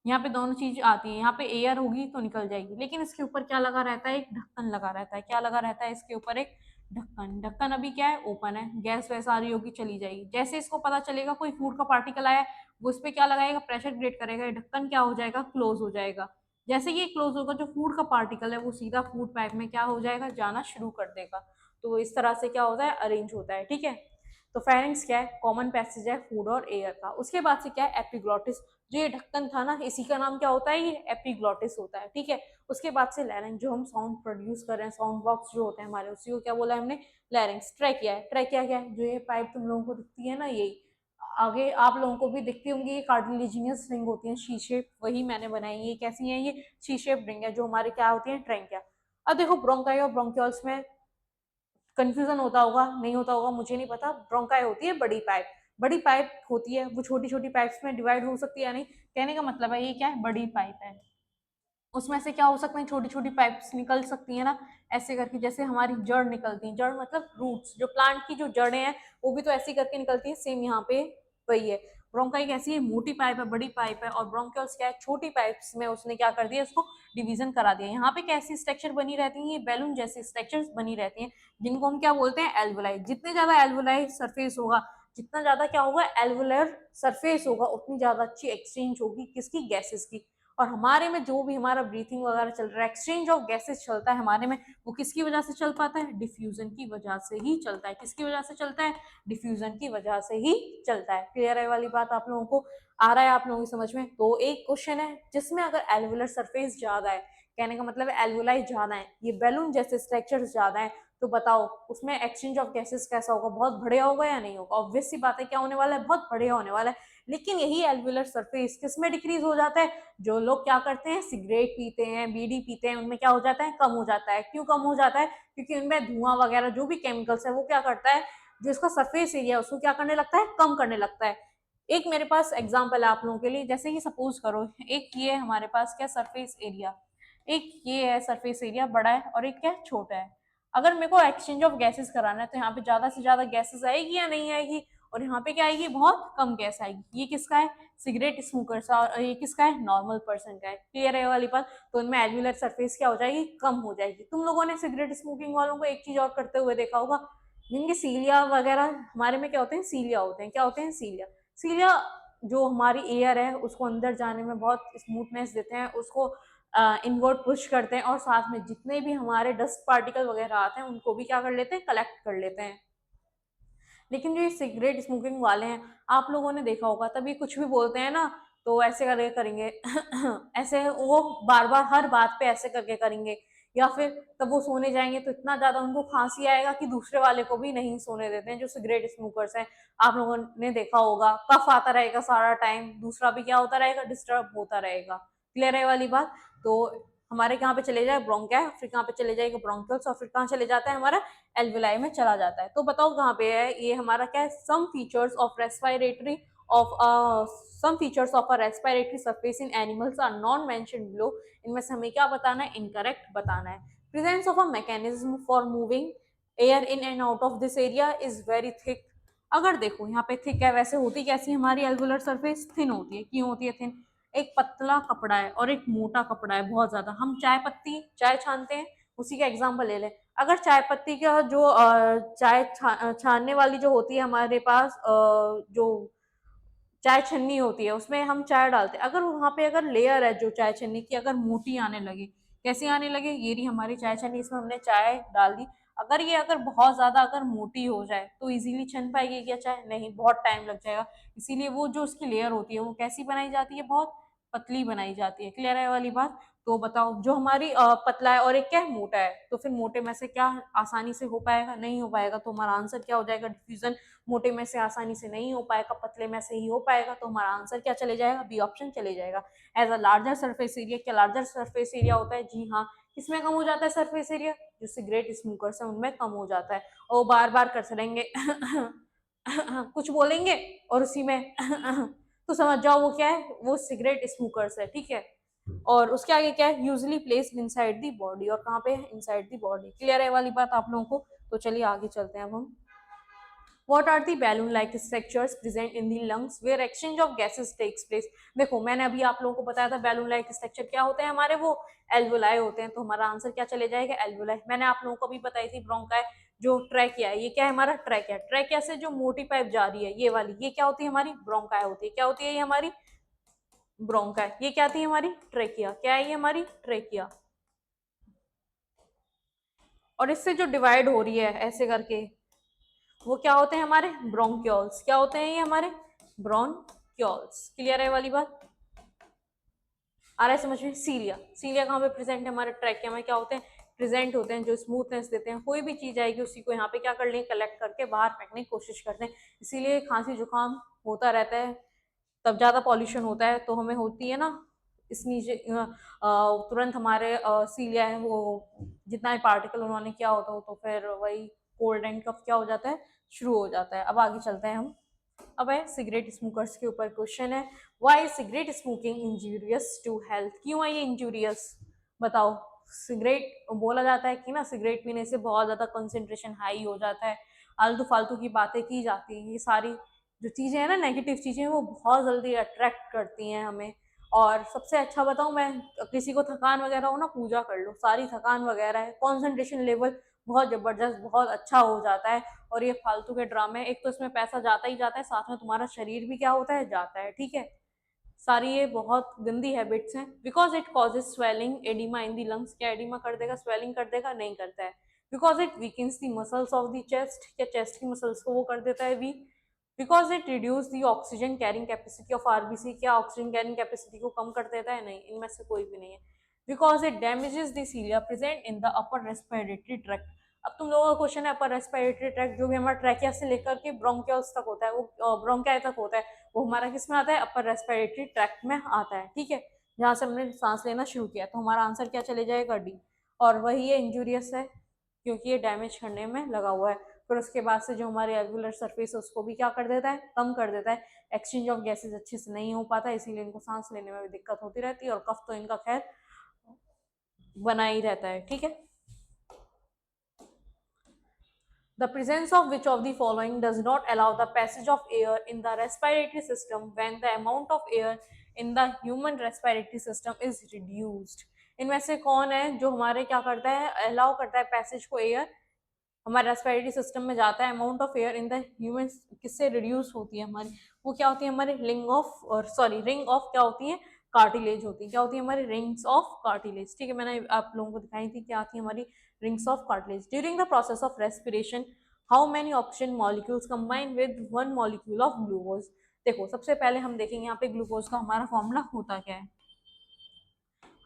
यहाँ पे दोनों चीज आती है। यहाँ पे एयर होगी तो निकल जाएगी, लेकिन इसके ऊपर क्या लगा रहता है? एक ढक्कन लगा रहता है। क्या लगा रहता है इसके ऊपर? एक ढक्कन। ढक्कन अभी क्या है? ओपन है। गैस वैस आ रही होगी, चली जाएगी। जैसे इसको पता चलेगा कोई फूड का पार्टिकल आया, वो इस पे क्या लगाएगा? प्रेशर क्रिएट करेगा। ढक्कन क्या हो जाएगा? क्लोज हो जाएगा। जैसे ये क्लोज होगा, जो फूड का पार्टिकल है वो सीधा फूड पाइप में क्या हो जाएगा? जाना शुरू कर देगा। तो इस तरह से क्या होता है? अरेंज होता है। ठीक है। तो फेरेंक्स क्या है? कॉमन पैसेज है फूड और एयर का। उसके बाद से क्या है? एपिग्लॉटिस। जो ये ढक्कन था ना, इसी का नाम क्या होता है? ये एपिग्लॉटिस होता है। ठीक है। उसके बाद से लैरिंक्स, जो हम साउंड प्रोड्यूस कर रहे हैं, साउंड बॉक्स जो होते हैं हमारे, उसी को क्या बोला है हमने? लैरिंक्स। ट्रैकिया है। ट्रैकिया क्या है? जो ये पाइप तुम लोगों को दिखती है ना, यही आगे आप लोगों को भी दिखती होंगी, ये कार्टिलेजिनियस रिंग होती है, शी शेप, वही मैंने बनाई है। ये कैसी है? ये शी शेप रिंग है जो हमारे क्या होती है? ट्रैकिया। अब देखो ब्रोंकाई और ब्रोंक्यूल्स में कंफ्यूजन होता होगा, नहीं होता होगा मुझे नहीं पता। ब्रोंकाई होती है बड़ी पाइप। बड़ी पाइप होती है, वो छोटी छोटी पाइप्स में डिवाइड हो सकती है या नहीं। कहने का मतलब है ये क्या है? बड़ी पाइप है। उसमें से क्या हो सकते हैं? छोटी छोटी पाइप्स निकल सकती है ना, ऐसे करके। जैसे हमारी जड़ निकलती है, जड़ मतलब रूट्स, जो प्लांट की जो जड़ें हैं वो भी तो ऐसी करके निकलती है। सेम यहाँ पे वही है। ब्रोंकाई कैसी है? मोटी पाइप है, बड़ी पाइप है। और ब्रोंक्यूल्स क्या है? छोटी पाइप्स में उसने क्या कर दिया? इसको डिवीजन करा दिया। यहाँ पे कैसी स्ट्रक्चर बनी रहती है? ये बैलून जैसी स्ट्रक्चर्स बनी रहती हैं, जिनको हम क्या बोलते हैं? एल्वुलाई। जितने ज्यादा एल्वुलाई सरफेस होगा, जितना ज्यादा क्या होगा? एल्वुलर सरफेस होगा, उतनी ज्यादा अच्छी एक्सचेंज होगी किसकी? गैसेस की। और हमारे में जो भी हमारा ब्रीथिंग वगैरह चल रहा है, एक्सचेंज ऑफ गैसेस चलता है हमारे में, वो किसकी वजह से चल पाता है? डिफ्यूजन की वजह से ही चलता है। किसकी वजह से चलता है? डिफ्यूजन की वजह से ही चलता है। क्लियर है वाली बात? आप लोगों को आ रहा है आप लोगों की समझ में? तो एक क्वेश्चन है जिसमें अगर एल्वुलर सरफेस ज्यादा है, कहने का मतलब है एल्वुलाई ज्यादा है, ये बैलून जैसे स्ट्रक्चर ज्यादा है, तो बताओ उसमें एक्सचेंज ऑफ गैसेस कैसा होगा? बहुत बढ़िया होगा या नहीं होगा? ऑब्वियस सी बात है, क्या होने वाला है? बहुत बढ़िया होने वाला है। लेकिन यही एल्वुलर सरफेस किस में डिक्रीज हो जाता है? जो लोग क्या करते हैं? सिगरेट पीते हैं, बीड़ी पीते हैं, उनमें क्या हो जाता है? कम हो जाता है। क्यों कम हो जाता है? क्योंकि उनमें धुआं वगैरह जो भी केमिकल्स है वो क्या करता है? जो इसका सरफेस एरिया है उसको क्या करने लगता है? कम करने लगता है। एक मेरे पास एग्जांपल है आप लोगों के लिए। जैसे कि सपोज करो, एक ये हमारे पास क्या सरफेस एरिया, एक ये है सरफेस एरिया बड़ा है, और एक क्या है? छोटा है। अगर मेरे को एक्सचेंज ऑफ गैसेस कराना है तो यहाँ पे ज्यादा से ज्यादा गैसेस आएगी या नहीं आएगी? और यहाँ पे क्या आएगी? बहुत कम गैस आएगी। ये किसका है? Cigarette smokers. और ये किसका है? नॉर्मल पर्सन का है। क्लियर है वाली बात? तो इनमें एल्वुलर सरफेस क्या हो जाएगी? कम हो जाएगी। तुम लोगों ने सिगरेट स्मोकिंग वालों को एक चीज और करते हुए देखा होगा, जिनके सीलिया वगैरह, हमारे में क्या होते हैं? सीलिया होते हैं। क्या होते हैं? सीलिया। सीलिया जो हमारी एयर है उसको अंदर जाने में बहुत स्मूथनेस देते हैं, उसको इनवर्ट पुश करते हैं, और साथ में जितने भी हमारे डस्ट पार्टिकल वगैरह आते हैं उनको भी क्या कर लेते हैं? कलेक्ट कर लेते हैं। लेकिन जो ये सिगरेट स्मोकिंग वाले हैं, आप लोगों ने देखा होगा, तभी कुछ भी बोलते हैं ना तो ऐसे करके करेंगे ऐसे वो बार बार हर बात पे ऐसे करके करेंगे, या फिर तब वो सोने जाएंगे तो इतना ज्यादा उनको खांसी आएगा कि दूसरे वाले को भी नहीं सोने देते हैं, जो सिगरेट स्मोकर्स हैं। आप लोगों ने देखा होगा, कफ आता रहेगा सारा टाइम, दूसरा भी क्या होता रहेगा? डिस्टर्ब होता रहेगा। क्लियर है वाली बात? तो हमारे कहाँ पे चले जाए? ब्रोंकाई, फिर कहाँ पे चले जाएगा? ब्रोंकियल्स, और फिर कहाँ चले जाता है? हमारा एल्वुलाई में चला जाता है। तो बताओ कहाँ पे है ये हमारा? क्या है? Some features of respiratory of some features of a respiratory surface in animals are not mentioned below. इनमें से हमें क्या बताना है? इनकरेक्ट बताना है। Presence of a mechanism for moving air in and out of this area is very thick. अगर देखो यहाँ पे थिक है, वैसे होती कैसी हमारी एल्वुलर सरफेस? थिन होती है। क्यों होती है थिन? एक पतला कपड़ा है और एक मोटा कपड़ा है बहुत ज्यादा। हम चाय पत्ती, चाय छानते हैं, उसी का एग्जाम्पल ले लें। अगर चाय पत्ती का जो चाय छानने वाली जो होती है हमारे पास, जो चाय छन्नी होती है उसमें हम चाय डालते हैं, अगर वहां पे अगर लेयर है जो चाय छन्नी की अगर मोटी आने लगे, कैसी आने लगे? ये रही हमारी चाय छन्नी, इसमें हमने चाय डाल दी। अगर ये अगर बहुत ज्यादा अगर मोटी हो जाए तो इजीली छन पाएगी क्या चाय? नहीं, बहुत टाइम लग जाएगा। इसीलिए वो जो उसकी लेयर होती है वो कैसी बनाई जाती है? बहुत पतली बनाई जाती है। क्लियर है वाली बात? तो बताओ, जो हमारी पतला है और एक क्या है, मोटा है, तो फिर मोटे में से क्या आसानी से हो पाएगा? नहीं हो पाएगा। तो हमारा आंसर क्या हो जाएगा? डिफ्यूजन मोटे में से आसानी से नहीं हो पाएगा, पतले में से ही हो पाएगा। तो हमारा आंसर क्या चले जाएगा? बी ऑप्शन चले जाएगा। As a larger surface area, क्या लार्जर सरफेस एरिया होता है? जी हाँ। किसमें कम हो जाता है सरफेस एरिया? जो सिगरेट स्मोकर्स है उनमें कम हो जाता है। और बार बार करते रहेंगे कुछ बोलेंगे और उसी में तो समझ जाओ वो क्या है, वो सिगरेट स्मोकर्स है, ठीक है। और उसके आगे क्या है? Usually placed inside the body, और कहाँ पे है? Inside the body. क्लियर है वाली बात आप लोगों को? तो चलिए आगे चलते हैं अब हम। What are the balloon-like structures present in the lungs where exchange of gases takes place? देखो, मैंने अभी आप लोगों को बताया था बैलून लाइक स्ट्रक्चर क्या होते हैं हमारे, वो एल्वोलाई होते हैं। तो हमारा आंसर क्या चले जाएगा? एल्वोलाई। मैंने आप लोगों को भी बताई थी ब्रोंकाई, जो ट्रैकिया है, ये क्या है हमारा? ट्रैकिया। ट्रैकिया से जो मोटी पाइप जा रही है ये वाली, ये क्या होती है? हमारी ब्रोंकाई होती है। क्या होती है ये हमारी? ब्रोंकाई। ये क्या थी? हमारी ट्रैकिया। क्या है ये? हमारी ट्रैकिया। और इससे जो डिवाइड हो रही है ऐसे करके, वो क्या होते हैं? हमारे ब्रोंक्योल्स। क्या होते हैं ये? हमारे ब्रोंक्योल्स। क्लियर है वाली बात? आ रहा है समझ में? सीलिया। सीलिया कहाँ पे प्रेजेंट है? हमारे ट्रैकिया में क्या होते हैं? प्रेजेंट होते हैं, जो स्मूथनेस देते हैं। कोई भी चीज आएगी उसी को यहाँ पे क्या कर लेंगे? कलेक्ट करके बाहर फेंकने की कोशिश करते हैं। इसीलिए खांसी जुकाम होता रहता है, तब ज्यादा पॉल्यूशन होता है तो हमें होती है ना, इस नीचे तुरंत हमारे सीलिया है वो, जितना भी पार्टिकल उन्होंने क्या होता हो, तो फिर वही कोल्ड एंड कफ क्या हो जाता है? शुरू हो जाता है। अब आगे चलते हैं हम। अब है सिगरेट स्मोकर्स के ऊपर क्वेश्चन है, why cigarette smoking injurious to health? क्यों है ये इंजूरियस? बताओ। सिगरेट बोला जाता है कि ना, सिगरेट पीने से बहुत ज्यादा कंसंट्रेशन हाई हो जाता है, आलतू फालतू की बातें की जाती हैं, ये सारी जो चीजें हैं ना, नेगेटिव चीजें, वो बहुत जल्दी अट्रैक्ट करती हैं हमें। और सबसे अच्छा बताऊं मैं, किसी को थकान वगैरह हो ना, पूजा कर लो, सारी थकान वगैरह है, कॉन्सेंट्रेशन लेवल बहुत जबरदस्त, बहुत अच्छा हो जाता है। और ये फालतू के ड्रामे, एक तो इसमें पैसा जाता ही जाता है, साथ में तुम्हारा शरीर भी क्या होता है? जाता है, ठीक है। सारी ये बहुत गंदी हैबिट्स हैं। Because it causes swelling edema in the lungs. क्या एडिमा कर देगा? स्वेलिंग कर देगा? नहीं करता है। Because it weakens the muscles of the chest. क्या चेस्ट की मसल्स को वो कर देता है weak? Because it reduce the oxygen carrying capacity of RBC. क्या ऑक्सीजन कैरिंग कैपेसिटी को कम कर देता है? नहीं, इनमें से कोई भी नहीं है। Because it damages the cilia present in the upper respiratory tract. अब तुम लोगों का क्वेश्चन है, अपर रेस्पिरेटरी ट्रैक्ट जो भी हमारा ट्रैकिया से लेकर के ब्रोंकियल्स तक होता है, वो ब्रोंकिया तक होता है, वो हमारा किस में आता है? अपर रेस्पिरेटरी ट्रैक्ट में आता है, ठीक है। जहां से हमने सांस लेना शुरू किया, तो हमारा आंसर क्या चले जाएगा? डी। और वही ये इंजूरियस है क्योंकि ये डैमेज करने में लगा हुआ है। फिर उसके बाद से जो हमारे एल्वुलर सरफेस है उसको भी क्या कर देता है? कम कर देता है। एक्सचेंज ऑफ गैसेज अच्छे से नहीं हो पाता, इसीलिए इनको सांस लेने में भी दिक्कत होती रहती है, और कफ तो इनका खैर बना ही रहता है, ठीक है। The presence of which of the following does not allow the passage of air in the respiratory system when the amount of air in the human respiratory system is reduced? इनमें से कौन है जो हमारे क्या करता है? अलाउ करता है पैसेज को एयर, हमारे रेस्पिरेटरी सिस्टम में जाता है, amount of air in the human किससे रिड्यूस होती है हमारी? वो क्या होती है? हमारी रिंग ऑफ, और सॉरी रिंग ऑफ क्या होती है? कार्टिलेज होती है। क्या होती है? हमारी रिंग्स ऑफ कार्टिलेज, ठीक है। मैंने आप लोगों को दिखाई थी क्या थी हमारी rings of cartilage. During the process of respiration how many oxygen molecules combine with one molecule of glucose? देखो, सबसे पहले हम देखेंगे यहाँ पे ग्लूकोज का हमारा फॉर्मूला होता क्या है।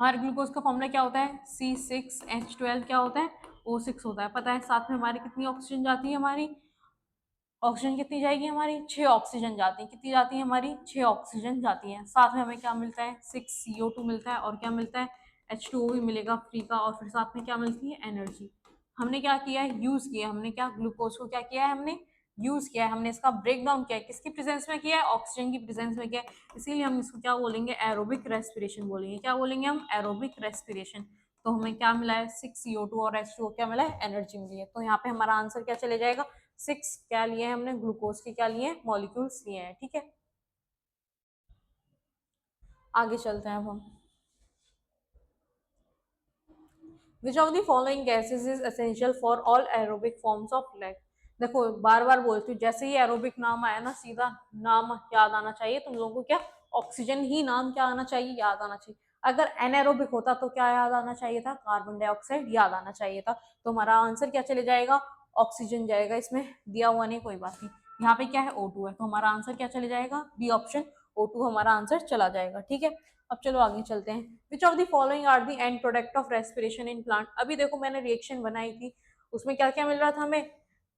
हमारे ग्लूकोज का फॉर्मूला क्या होता है? C6H12 क्या होता है? O6 होता है, पता है। साथ में हमारी कितनी ऑक्सीजन जाती है? हमारी ऑक्सीजन कितनी जाएगी? हमारी 6 ऑक्सीजन जाती है। कितनी जाती है? हमारी 6 ऑक्सीजन जाती है। साथ में हमें क्या मिलता है? 6CO2 मिलता है, और क्या मिलता है? H2O भी मिलेगा फ्री का, और फिर साथ में क्या मिलती है? एनर्जी। हमने क्या किया है? यूज किया हमने, क्या ग्लूकोज को क्या किया है? हमने यूज किया है, हमने इसका ब्रेक डाउन किया है। किसकी प्रेजेंस में किया है? ऑक्सीजन की प्रेजेंस में किया है। इसीलिए हम इसको क्या बोलेंगे? एरोबिक रेस्पिरेशन बोलेंगे। क्या बोलेंगे हम? Aerobic respiration. तो हमें क्या मिला है? 6CO2 और H2O क्या मिला है? एनर्जी मिली है। तो यहाँ पे हमारा आंसर क्या चले जाएगा? 6 क्या लिए हैं हमने? ग्लूकोज के क्या लिए? मॉलिक्यूल्स लिए हैं, ठीक है। आगे चलते हैं अब हम। विच of the following gases is essential for all aerobic forms of life? देखो, बार बार बोलती हूँ, जैसे ही एरोबिक नाम आया ना, सीधा नाम याद आना चाहिए तुम लोगों को। क्या? ऑक्सीजन ही नाम क्या आना चाहिए? याद आना चाहिए। अगर एनएरोबिक होता तो क्या याद आना चाहिए था? कार्बन डाइऑक्साइड याद आना चाहिए था। तो हमारा आंसर क्या चले जाएगा? ऑक्सीजन जाएगा। इसमें दिया हुआ नहीं, कोई बात नहीं। यहाँ पे क्या है? O2 है, तो हमारा आंसर क्या चले जाएगा? बी ऑप्शन O2 हमारा आंसर चला जाएगा, ठीक है। अब चलो आगे चलते हैं। Which of the following are the end product of respiration in plant. अभी देखो मैंने रिएक्शन बनाई थी, उसमें क्या क्या मिल रहा था हमें,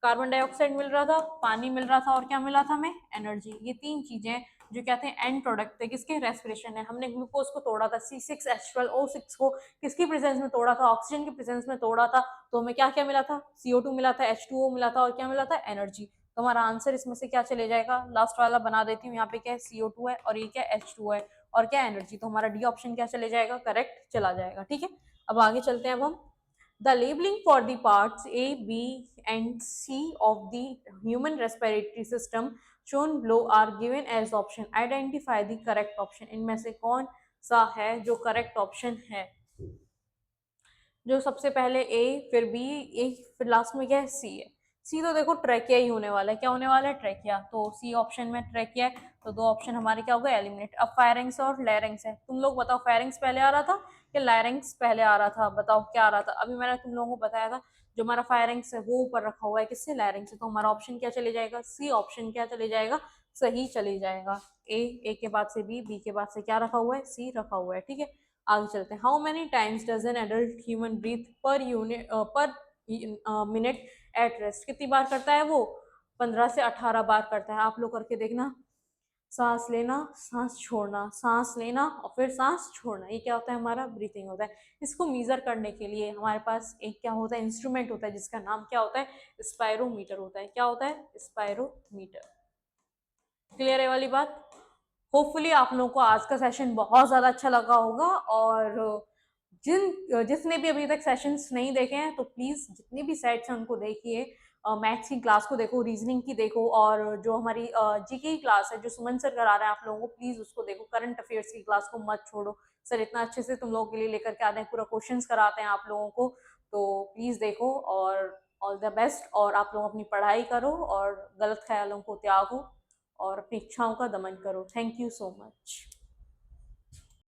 कार्बन डाइऑक्साइड मिल रहा था, पानी मिल रहा था, और क्या मिला था हमें, एनर्जी। ये तीन चीजें जो कहते हैं एंड प्रोडक्ट थे किसके, रेस्पिरेशन है। हमने ग्लूकोज को तोड़ा था C6H12O6 को, किसकी प्रेजेंस में तोड़ा था, ऑक्सीजन की प्रेजेंस में तोड़ा था। तो हमें क्या क्या मिला था, CO2 मिला था, H2O मिला था, और क्या मिला था, एनर्जी। तो हमारा आंसर इसमें से क्या चले जाएगा, लास्ट वाला बना देती हूँ, यहाँ पे क्या है, CO2 है, और ये क्या H2O है, और क्या एनर्जी। तो हमारा डी ऑप्शन क्या चले जाएगा, करेक्ट चला जाएगा। ठीक है, अब आगे चलते हैं। अब हम the labelling for the parts A, B and C of the human respiratory system shown below are given as option. Identify the correct option. इनमें से कौन सा है जो करेक्ट ऑप्शन है। जो सबसे पहले ए, फिर बी, ए, फिर लास्ट में क्या है, सी है। सी तो देखो ट्रैकिया ही होने वाला है, क्या होने वाला है, ट्रैकिया। तो सी ऑप्शन में ट्रैकिया है, तो दो ऑप्शन हमारे क्या हो गए, एलिमिनेट। अब फायरिंग्स और लैरिंग्स है, तुम लोग बताओ फायरिंग्स पहले आ रहा था या लैरिंग्स पहले आ रहा था, बताओ क्या आ रहा था। अभी मैंने तुम लोगों को बताया था जो हमारा फायरिंग्स है वो ऊपर रखा हुआ है, किससे, लैरिंग्स से। तो हमारा ऑप्शन क्या चले जाएगा, सी ऑप्शन क्या चले जाएगा, सही चले जाएगा। ए के बाद से बी, बी के बाद से क्या रखा हुआ है, सी रखा हुआ है। ठीक है, आगे चलते हैं। How many times does an adult human breathe per unit per minute at rest. कितनी बार करता है वो, 15 से 18 बार करता है। आप लोग करके देखना, सांस लेना, सांस छोड़ना, सांस लेना और फिर सांस छोड़ना, ये क्या होता है, हमारा ब्रीथिंग होता है। इसको मीजर करने के लिए हमारे पास एक क्या होता है, इंस्ट्रूमेंट होता है, जिसका नाम क्या होता है, स्पायरोमीटर होता है। क्या होता है, स्पायरोमीटर। क्लियर है वाली बात। होपफुली आप लोगों को आज का सेशन बहुत ज़्यादा अच्छा लगा होगा, और जिसने भी अभी तक सेशंस नहीं देखे हैं तो प्लीज़ जितनी भी सेट्स हैं उनको देखिए। मैथ्स की क्लास को देखो, रीजनिंग की देखो, और जो हमारी जीके की क्लास है जो सुमन सर करा रहे हैं आप लोगों को, प्लीज़ उसको देखो। करंट अफेयर्स की क्लास को मत छोड़ो, सर इतना अच्छे से तुम लोगों के लिए लेकर के आते हैं, पूरा क्वेश्चंस कराते हैं आप लोगों को। तो प्लीज़ देखो, और ऑल द बेस्ट। और आप लोग अपनी पढ़ाई करो और गलत ख्यालों को त्यागो और अपनी इच्छाओं का दमन करो। Thank you so much.